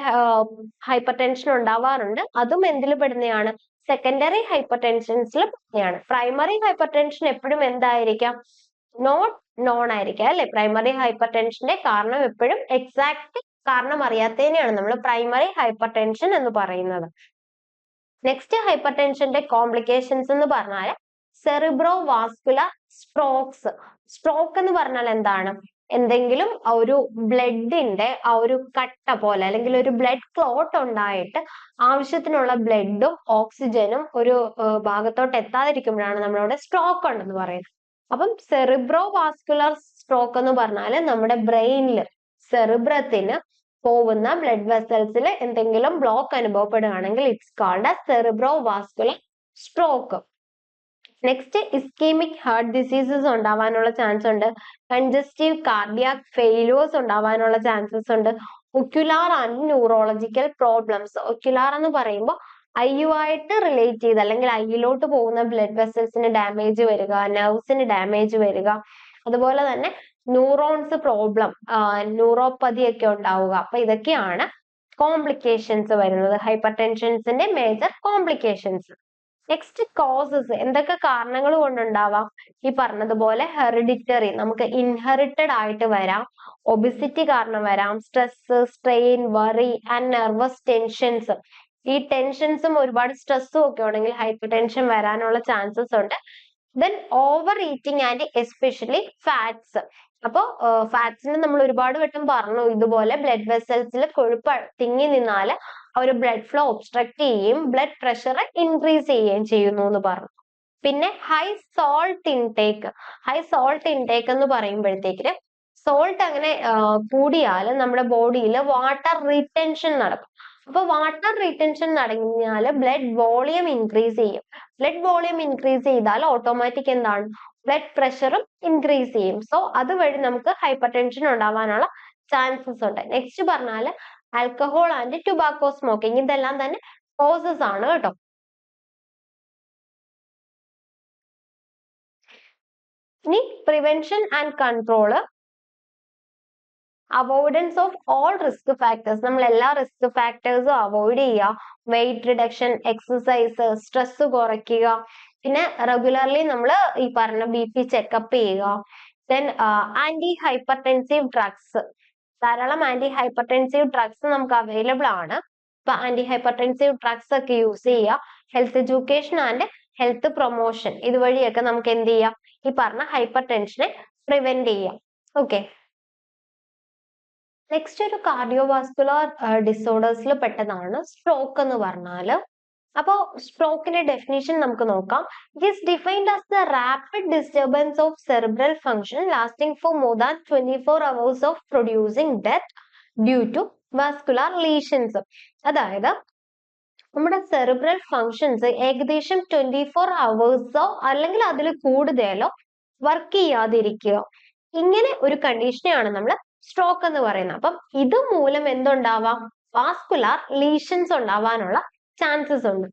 ഹൈപ്പർ ടെൻഷൻ ഉണ്ടാവാറുണ്ട്. അതും എന്തിൽ പെടുന്നതാണ്? സെക്കൻഡറി ഹൈപ്പർ ടെൻഷൻസിൽ പെടുന്നതാണ്. പ്രൈമറി ഹൈപ്പർ ടെൻഷൻ എപ്പോഴും എന്തായിരിക്കാം? നോൺ ആയിരിക്കാം അല്ലെ? പ്രൈമറി ഹൈപ്പർ ടെൻഷന്റെ കാരണം എപ്പോഴും എക്സാക്ട് കാരണം അറിയാത്തതിനെയാണ് നമ്മൾ പ്രൈമറി ഹൈപ്പർ ടെൻഷൻ എന്ന് പറയുന്നത്. നെക്സ്റ്റ് ഹൈപ്പർ ടെൻഷന്റെ കോംപ്ലിക്കേഷൻസ് എന്ന് പറഞ്ഞാൽ സെറിബ്രോ വാസ്കുലർ സ്ട്രോക്ക് എന്ന് പറഞ്ഞാൽ എന്താണ്? എന്തെങ്കിലും ഒരു ബ്ലഡിന്റെ ഒരു കട്ട പോലെ അല്ലെങ്കിൽ ഒരു ബ്ലഡ് ക്ലോട്ട് ഉണ്ടായിട്ട് ആവശ്യത്തിനുള്ള ബ്ലഡും ഓക്സിജനും ഒരു ഭാഗത്തോട്ട് എത്താതിരിക്കുമ്പോഴാണ് നമ്മളവിടെ സ്ട്രോക്ക് ഉണ്ടെന്ന് പറയുന്നത്. അപ്പം സെറിബ്രോ വാസ്കുലർ സ്ട്രോക്ക് എന്ന് പറഞ്ഞാൽ നമ്മുടെ ബ്രെയിനിൽ സെറിബ്രത്തിന് പോകുന്ന ബ്ലഡ് വെസൽസിൽ എന്തെങ്കിലും ബ്ലോക്ക് അനുഭവപ്പെടുകയാണെങ്കിൽ it's called as cerebrovascular stroke. Next ischaemic heart diseases ഉണ്ടാവാനുള്ള ചാൻസ് ഉണ്ട്. കൺജസ്റ്റീവ് കാർഡിയാക് ഫെയിലിയേഴ്സ് ഉണ്ടാവാനുള്ള ചാൻസസ് ഉണ്ട്. Ocular and neurological problems. Ocular എന്ന് പറയുമ്പോൾ ഐയുമായിട്ട് റിലേറ്റ് ചെയ്ത് അല്ലെങ്കിൽ ഐയിലോട്ട് പോകുന്ന ബ്ലഡ് വെസൽസിന് ഡാമേജ് വരിക, നെർവ്സിന് ഡാമേജ് വരിക, അതുപോലെ തന്നെ ന്യൂറോൺസ് പ്രോബ്ലം, ന്യൂറോപ്പതി ഒക്കെ ഉണ്ടാവുക. അപ്പൊ ഇതൊക്കെയാണ് കോംപ്ലിക്കേഷൻസ് വരുന്നത്, ഹൈപ്പർ ടെൻഷൻസിന്റെ മേജർ കോംപ്ലിക്കേഷൻസ്. നെക്സ്റ്റ് കോസസ്, എന്തൊക്കെ കാരണങ്ങൾ കൊണ്ടുണ്ടാവാം? ഈ പറഞ്ഞതുപോലെ ഹെറിഡിറ്ററി, നമുക്ക് ഇൻഹെറിറ്റഡ് ആയിട്ട് വരാം. ഒബിസിറ്റി കാരണം വരാം. Stress, strain, worry and nervous tensions. ഈ ടെൻഷൻസും ഒരുപാട് സ്ട്രെസ്സും ഒക്കെ ഉണ്ടെങ്കിൽ ഹൈപ്പർ ടെൻഷൻ വരാനുള്ള ചാൻസസ് ഉണ്ട്. Then over eating and especially fats. അപ്പൊ ഫാറ്റ്സിന് നമ്മൾ ഒരുപാട് വട്ടം പറഞ്ഞു, ഇതുപോലെ ബ്ലഡ് വെസൽസിൽ കൊഴുപ്പ് തിങ്ങി നിന്നാൽ ഒരു ബ്ലഡ് ഫ്ലോ ഒബ്സ്ട്രക്ട് ചെയ്യുകയും ബ്ലഡ് പ്രഷർ ഇൻക്രീസ് ചെയ്യുകയും ചെയ്യുന്നു എന്ന് പറഞ്ഞു. പിന്നെ ഹൈ സോൾട്ട് ഇൻടേക്ക് എന്ന് പറയുമ്പോഴത്തേക്ക് സോൾട്ട് അങ്ങനെ കൂടിയാൽ നമ്മുടെ ബോഡിയിൽ വാട്ടർ റീടെൻഷൻ നടക്കും. അപ്പൊ വാട്ടർ റീടെൻഷൻ നടങ്ങിയാൽ ബ്ലഡ് വോളിയം ഇൻക്രീസ് ചെയ്യും. ബ്ലഡ് വോളിയം ഇൻക്രീസ് ചെയ്താൽ ഓട്ടോമാറ്റിക് എന്താണ്? ബ്ലഡ് പ്രഷറും ഇൻക്രീസ് ചെയ്യും. സോ അതുവഴി നമുക്ക് ഹൈപ്പർ ടെൻഷൻ ഉണ്ടാവാനുള്ള ചാൻസസ് ഉണ്ട്. നെക്സ്റ്റ് പറഞ്ഞാൽ ആൽക്കഹോൾ ആൻഡ് ടുബാക്കോ സ്മോക്കിംഗ്, ഇതെല്ലാം തന്നെ കോസസ് ആണ് കേട്ടോ. ഇനി prevention and control, avoidance of all risk factors, നമ്മൾ എല്ലാ റിസ്ക് ഫാക്ടേഴ്സും അവോയ്ഡ് ചെയ്യുക. വെയിറ്റ് റിഡക്ഷൻ, എക്സസൈസ്, സ്ട്രെസ് കുറയ്ക്കുക, പിന്നെ റെഗുലർലി നമ്മൾ ഈ പറഞ്ഞ BP ചെക്കപ്പ് ചെയ്യുക. ദെൻ ആന്റി ഹൈപ്പർടെൻസീവ് ഡ്രഗ്സ്, ധാരാളം ആന്റി ഹൈപ്പർടെൻസീവ് ഡ്രഗ്സ് നമുക്ക് അവൈലബിൾ ആണ്. അപ്പൊ ആന്റി ഹൈപ്പർടെൻസീവ് ഡ്രഗ്സ് ഒക്കെ യൂസ് ചെയ്യുക. Health education and health promotion, ഇതുവഴിയൊക്കെ നമുക്ക് എന്ത് ചെയ്യാം, ഈ പറഞ്ഞ ഹൈപ്പർ ടെൻഷനെ പ്രിവെന്റ് ചെയ്യാം. ഓക്കെ, നെക്സ്റ്റ് ഒരു കാർഡിയോവാസ്കുലർ ഡിസോർഡേഴ്സിൽ പെട്ടതാണ് സ്ട്രോക്ക് എന്ന് പറഞ്ഞാല്. അപ്പോ സ്ട്രോക്കിന്റെ ഡെഫിനിഷൻ നമുക്ക് നോക്കാം. It is defined as the rapid disturbance of cerebral function lasting for more than 24 hours of producing death due to vascular lesions. അതായത് നമ്മുടെ സെറിബ്രൽ ഫങ്ഷൻസ് ഏകദേശം 24 hours അല്ലെങ്കിൽ അതിൽ കൂടുതലോ വർക്ക് ചെയ്യാതിരിക്കുക, ഇങ്ങനെ ഒരു കണ്ടീഷനെയാണ് നമ്മൾ സ്ട്രോക്ക് എന്ന് പറയുന്നത്. അപ്പം ഇത് മൂലം എന്തുണ്ടാവാം, വാസ്കുലർ ലീഷൻസ് ഉണ്ടാവാനുള്ള ചാൻസസ് ഉണ്ട്.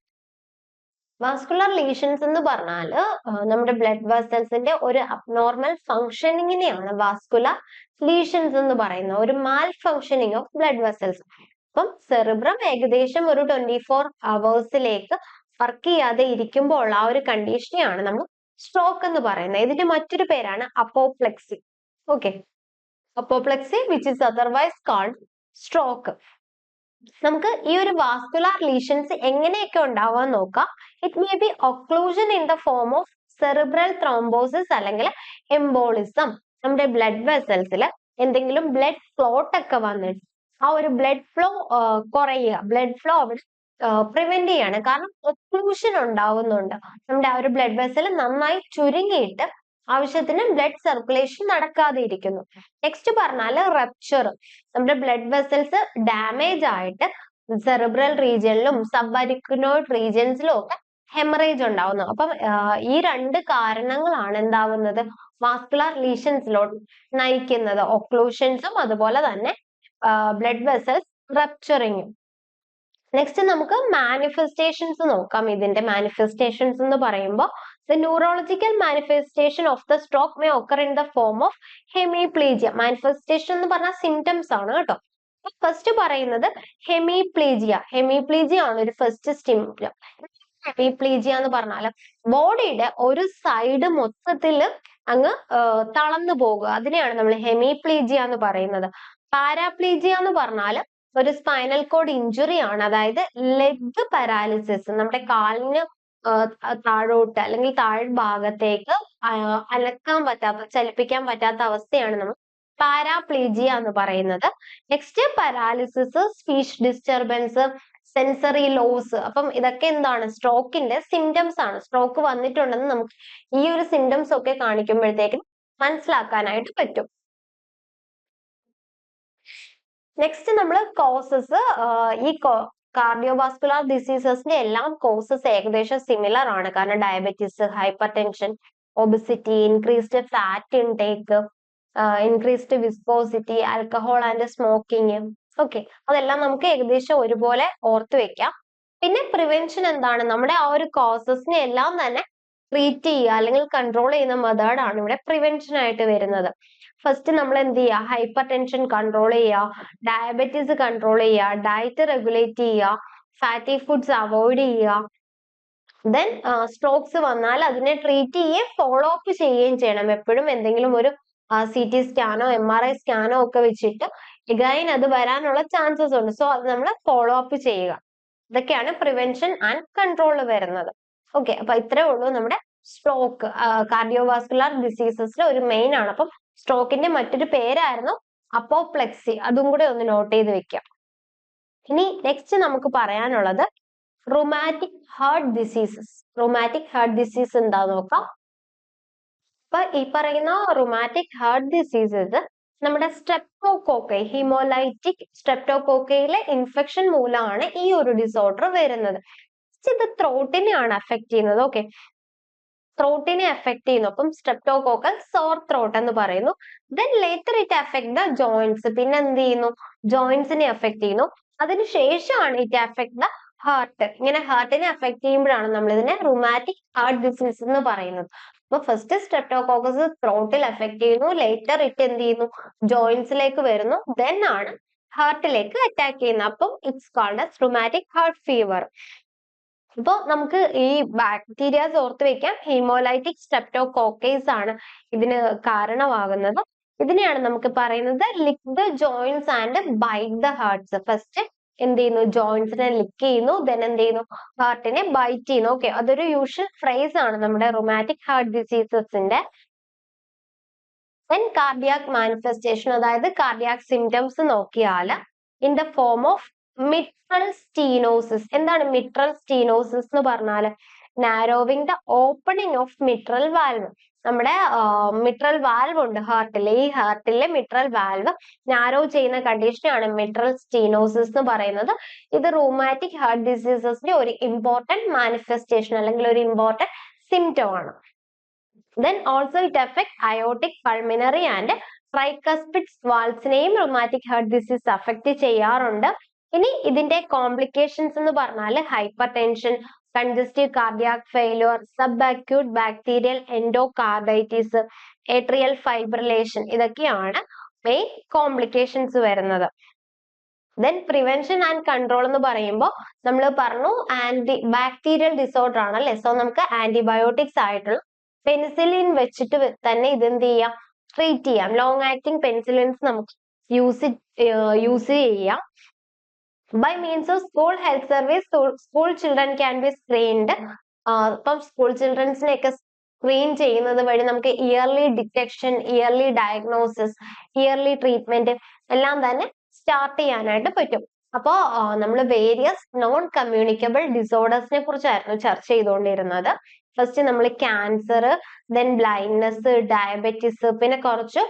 വാസ്കുലർ ലീഷൻസ് എന്ന് പറഞ്ഞാല് നമ്മുടെ ബ്ലഡ് വെസൽസിന്റെ ഒരു അബ്നോർമൽ ഫങ്ഷനിങ്ങിനെയാണ് വാസ്കുലർ ലീഷൻസ് എന്ന് പറയുന്നത്, ഒരു മാൽ ഫങ്ഷനിങ് ഓഫ് ബ്ലഡ് വെസൽസ്. അപ്പം സെറിബ്രം ഏകദേശം ഒരു 24 hours വർക്ക് ചെയ്യാതെ ഇരിക്കുമ്പോൾ ആ ഒരു കണ്ടീഷനെയാണ് നമ്മൾ സ്ട്രോക്ക് എന്ന് പറയുന്നത്. ഇതിന്റെ മറ്റൊരു പേരാണ് apoplexy. Okay, apoplexy which is otherwise called stroke. നമുക്ക് ഈ ഒരു വാസ്കുലർ ലീഷൻസ് എങ്ങനെയൊക്കെ ഉണ്ടാവാൻ നോക്കാം. It may be occlusion in the form of cerebral thrombosis അല്ലെങ്കിൽ എംബോളിസം. നമ്മുടെ ബ്ലഡ് വെസൽസിൽ എന്തെങ്കിലും ബ്ലഡ് ക്ലോട്ട് ഒക്കെ വന്നിട്ട് ആ ഒരു ബ്ലഡ് ഫ്ലോ കുറയുക, ബ്ലഡ് ഫ്ലോ അവിടെ പ്രിവെന്റ് ചെയ്യാണ്. കാരണം ഒക്ലൂഷൻ ഉണ്ടാവുന്നുണ്ട്, നമ്മുടെ ആ ഒരു ബ്ലഡ് വെസൽ നന്നായി ചുരുങ്ങിയിട്ട് ആവശ്യത്തിന് ബ്ലഡ് സർക്കുലേഷൻ നടക്കാതെ ഇരിക്കുന്നു. നെക്സ്റ്റ് പറഞ്ഞാല് റപ്ചർ, നമ്മുടെ ബ്ലഡ് വെസൽസ് ഡാമേജ് ആയിട്ട് സെറിബ്രൽ റീജിയനിലും സബ് റീജിയൻസിലും ഒക്കെ ഹെമറേജ് ഉണ്ടാവുന്നു. അപ്പം ഈ രണ്ട് കാരണങ്ങളാണ് എന്താവുന്നത്, വാസ്കുലർ ലീഷൻസിലോട്ട് നയിക്കുന്നത്, ഒക്ലൂഷൻസും അതുപോലെ തന്നെ ബ്ലഡ് വെസൽസ് റപ്ചറിങ്ങും. നെക്സ്റ്റ് നമുക്ക് മാനിഫെസ്റ്റേഷൻസ് നോക്കാം. ഇതിന്റെ മാനിഫെസ്റ്റേഷൻസ് എന്ന് പറയുമ്പോൾ the neurological manifestation of the stroke may occur in the form of hemiplegia. Manifestation എന്ന് പറഞ്ഞാൽ സിംറ്റംസ് ആണ് കേട്ടോ. ഫസ്റ്റ് പറയുന്നത് ഹെമിപ്ലീജിയ. ഹെമിപ്ലീജിയ ആണ് ഒരു ഫസ്റ്റ് സിംറ്റം. ഹെമിപ്ലീജിയ എന്ന് പറഞ്ഞാൽ ബോഡിയുടെ ഒരു സൈഡ് മൊത്തത്തില് അങ്ങ് തളർന്നു പോകുക, അതിനെയാണ് നമ്മൾ ഹെമിപ്ലീജിയ എന്ന് പറയുന്നത്. പാരാപ്ലീജിയ എന്ന് പറഞ്ഞാൽ ഒരു സ്പൈനൽ കോഡ് ഇഞ്ചുറി ആണ്, അതായത് ലെഗ് പാരാലിസിസ്, നമ്മുടെ കാലിന് താഴോട്ട് അല്ലെങ്കിൽ താഴ്ഭാഗത്തേക്ക് അനക്കാൻ പറ്റാത്ത, ചലിപ്പിക്കാൻ പറ്റാത്ത അവസ്ഥയാണ് നമ്മൾ പാരാപ്ലീജിയ എന്ന് പറയുന്നത്. Next paralysis, speech disturbance, sensory loss. അപ്പം ഇതൊക്കെ എന്താണ്, സ്ട്രോക്കിന്റെ സിംറ്റംസ് ആണ്. സ്ട്രോക്ക് വന്നിട്ടുണ്ടെന്ന് നമുക്ക് ഈ ഒരു സിംറ്റംസ് ഒക്കെ കാണിക്കുമ്പോഴത്തേക്കും മനസ്സിലാക്കാനായിട്ട് പറ്റും. നെക്സ്റ്റ് നമ്മൾ കോസസ്, ഈ കാർഡിയോവാസ്കുലർ ഡിസീസസിന്റെ എല്ലാം കോസസ് ഏകദേശം സിമിലർ ആണ്. കാരണം diabetes, hyper tension, obesity, increased fat intake, increased viscosity, alcohol and smoking. Okay, അതെല്ലാം നമുക്ക് ഏകദേശം ഒരുപോലെ ഓർത്തു വെക്കാം. പിന്നെ പ്രിവെൻഷൻ എന്താണ്, നമ്മുടെ ആ ഒരു കോസസിനെ എല്ലാം തന്നെ ട്രീറ്റ് ചെയ്യുക അല്ലെങ്കിൽ കൺട്രോൾ ചെയ്യുന്ന മെത്തേഡ് ആണ് ഇവിടെ പ്രിവെൻഷൻ ആയിട്ട് വരുന്നത്. ഫസ്റ്റ് നമ്മൾ എന്ത് ചെയ്യുക, ഹൈപ്പർ ടെൻഷൻ കൺട്രോൾ ചെയ്യുക, ഡയബറ്റീസ് കൺട്രോൾ ചെയ്യുക, ഡയറ്റ് റെഗുലേറ്റ് ചെയ്യുക, ഫാറ്റി ഫുഡ്സ് അവോയ്ഡ് ചെയ്യുക. ദെൻ സ്ട്രോക്സ് വന്നാൽ അതിനെ ട്രീറ്റ് ചെയ്യുകയും ഫോളോ അപ്പ് ചെയ്യുകയും ചെയ്യണം. എപ്പോഴും എന്തെങ്കിലും ഒരു CT സ്കാനോ MRI സ്കാനോ ഒക്കെ വെച്ചിട്ട് എഗൈൻ അത് വരാനുള്ള ചാൻസസ് ഉണ്ട്. സോ അത് നമ്മൾ ഫോളോ അപ്പ് ചെയ്യുക. ഇതൊക്കെയാണ് പ്രിവെൻഷൻ ആൻഡ് കൺട്രോൾ വരുന്നത്. ഓക്കെ, അപ്പൊ ഇത്രേ ഉള്ളൂ നമ്മുടെ സ്ട്രോക്ക്. കാർഡിയോവാസ്കുലർ ഡിസീസസിൽ ഒരു മെയിൻ ആണ്. അപ്പം സ്ട്രോക്കിന്റെ മറ്റൊരു പേരായിരുന്നു അപ്പോപ്ലെക്സി, അതും കൂടെ ഒന്ന് നോട്ട് ചെയ്ത് വെക്കാം. ഇനി നെക്സ്റ്റ് നമുക്ക് പറയാനുള്ളത് rheumatic heart diseases. Rheumatic heart disease എന്താ നോക്കാം. അപ്പൊ ഈ പറയുന്ന റുമാറ്റിക് ഹാർട്ട് ഡിസീസസ് നമ്മുടെ സ്ട്രെപ്റ്റോകോക്കൈ, ഹിമോലൈറ്റിക് സ്ട്രെപ്റ്റോകോക്കയിലെ ഇൻഫെക്ഷൻ മൂലമാണ് ഈ ഒരു ഡിസോർഡർ വരുന്നത്. ഇത് ത്രോട്ടിനെയാണ് അഫക്ട് ചെയ്യുന്നത്. ഓക്കെ, ത്രോട്ടിനെ എഫക്ട് ചെയ്യുന്നു. അപ്പം സ്ട്രെപ്റ്റോകോക്കൽ സോർ ത്രോട്ട് എന്ന് പറയുന്നു. Then later it effect the joints. പിന്നെ എന്ത് ചെയ്യുന്നു? ജോയിന്റ്സിനെ എഫക്ട് ചെയ്യുന്നു. അതിനുശേഷമാണ് ഇറ്റ് എഫക്ട് ദ ഹാർട്ട്. ഇങ്ങനെ ഹാർട്ടിനെ എഫക്ട് ചെയ്യുമ്പോഴാണ് നമ്മൾ ഇതിനെ റുമാറ്റിക് ഹാർട്ട് ഡിസീസ് എന്ന് പറയുന്നത്. അപ്പൊ ഫസ്റ്റ് സ്ട്രെപ്റ്റോകോക്കസ് ത്രോട്ടിൽ എഫക്ട് ചെയ്യുന്നു, ലേറ്റർ ഇറ്റ് എന്ത് ചെയ്യുന്നു? ജോയിന്റ്സിലേക്ക് വരുന്നു, ദെൻ ആണ് ഹാർട്ടിലേക്ക് അറ്റാക്ക് ചെയ്യുന്നത്. അപ്പം it's called as rheumatic heart fever. ഇപ്പൊ നമുക്ക് ഈ ബാക്ടീരിയാസ് ഓർത്ത് വെക്കാം. ഹീമോലൈറ്റിക് സ്ട്രെപ്റ്റോകോക്കൈസ് ആണ് ഇതിന് കാരണമാകുന്നത്. ഇതിനെയാണ് നമുക്ക് പറയുന്നത് lick the joints and bite the hearts. First എന്ത് ചെയ്യുന്നു? ജോയിന്റ്സിനെ ലിക്ക് ചെയ്യുന്നു, ദെൻ എന്ത് ചെയ്യുന്നു? ഹാർട്ടിനെ ബൈറ്റ് ചെയ്യുന്നു. ഓക്കെ, അതൊരു യൂഷ്വൽ ഫ്രേസ് ആണ് നമ്മുടെ റൊമാറ്റിക് ഹാർട്ട് ഡിസീസസിന്റെ. ദെൻ കാർഡിയാക് മാനിഫെസ്റ്റേഷൻ, അതായത് കാർഡിയാക് സിംറ്റംസ് നോക്കിയാൽ in the form of mitral stenosis. എന്താണ് മിട്രൽ സ്റ്റീനോസിസ് എന്ന് പറഞ്ഞാൽ? Narrowing the opening of mitral valve. നമ്മുടെ മിട്രൽ വാൽവ് ഉണ്ട് ഹാർട്ടിൽ. ഈ ഹാർട്ടിലെ മിട്രൽ വാൽവ് നാരോ ചെയ്യുന്ന കണ്ടീഷനാണ് മിട്രൽ സ്റ്റീനോസിസ് എന്ന് പറയുന്നത്. ഇത് റൂമാറ്റിക് ഹാർട്ട് ഡിസീസസിന്റെ ഒരു ഇമ്പോർട്ടന്റ് മാനിഫെസ്റ്റേഷൻ അല്ലെങ്കിൽ ഒരു ഇമ്പോർട്ടന്റ് സിംറ്റം ആണ്. Then also it affects aortic, pulmonary and tricuspid valves-നെയും rheumatic heart disease affect ചെയ്യാറുണ്ട്. ഇനി ഇതിന്റെ കോംപ്ലിക്കേഷൻസ് എന്ന് പറഞ്ഞാൽ hyper tension, congestive cardiac failure, sub acute bacterial endocarditis, atrial fibrillation, ഇതൊക്കെയാണ് മെയിൻ കോംപ്ലിക്കേഷൻസ് വരുന്നത്. ദെൻ പ്രിവെൻഷൻ ആൻഡ് കൺട്രോൾ എന്ന് പറയുമ്പോൾ നമ്മൾ പറഞ്ഞു ബാക്ടീരിയൽ ഡിസോർഡർ ആണല്ലേ. സോ നമുക്ക് ആന്റിബയോട്ടിക്സ് ആയിട്ടുള്ള പെനിസിലിൻ വെച്ചിട്ട് തന്നെ ഇതെന്ത് ചെയ്യാം? ട്രീറ്റ് ചെയ്യാം. ലോങ് ആക്ടിങ് പെനിസിലിൻസ് നമുക്ക് യൂസ് ചെയ്യാം. By means of school health service, school children can be screened. ഇപ്പം സ്കൂൾ ചിൽഡ്രൻസിനെയൊക്കെ സ്ക്രീൻ ചെയ്യുന്നത് വഴി നമുക്ക് early detection, early diagnosis, early treatment എല്ലാം തന്നെ സ്റ്റാർട്ട് ചെയ്യാനായിട്ട് പറ്റും. അപ്പോ നമ്മൾ വേരിയസ് നോൺ കമ്മ്യൂണിക്കബിൾ ഡിസോർഡേഴ്സിനെ കുറിച്ചായിരുന്നു ചർച്ച ചെയ്തുകൊണ്ടിരുന്നത്. ഫസ്റ്റ് നമ്മൾ ക്യാൻസർ, ദെൻ ബ്ലൈൻഡ്നെസ്, ഡയബറ്റിസ്, പിന്നെ കുറച്ച്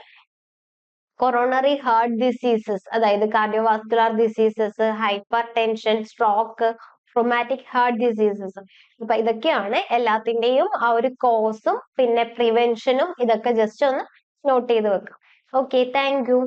കൊറോണറി ഹാർട്ട് ഡിസീസസ്, അതായത് cardiovascular diseases, hyper tension, stroke, rheumatic heart diseases. അപ്പൊ ഇതൊക്കെയാണ് എല്ലാത്തിന്റെയും ആ ഒരു കോസും പിന്നെ പ്രിവെൻഷനും. ഇതൊക്കെ ജസ്റ്റ് ഒന്ന് നോട്ട് ചെയ്ത് വെക്കാം. Okay, thank you.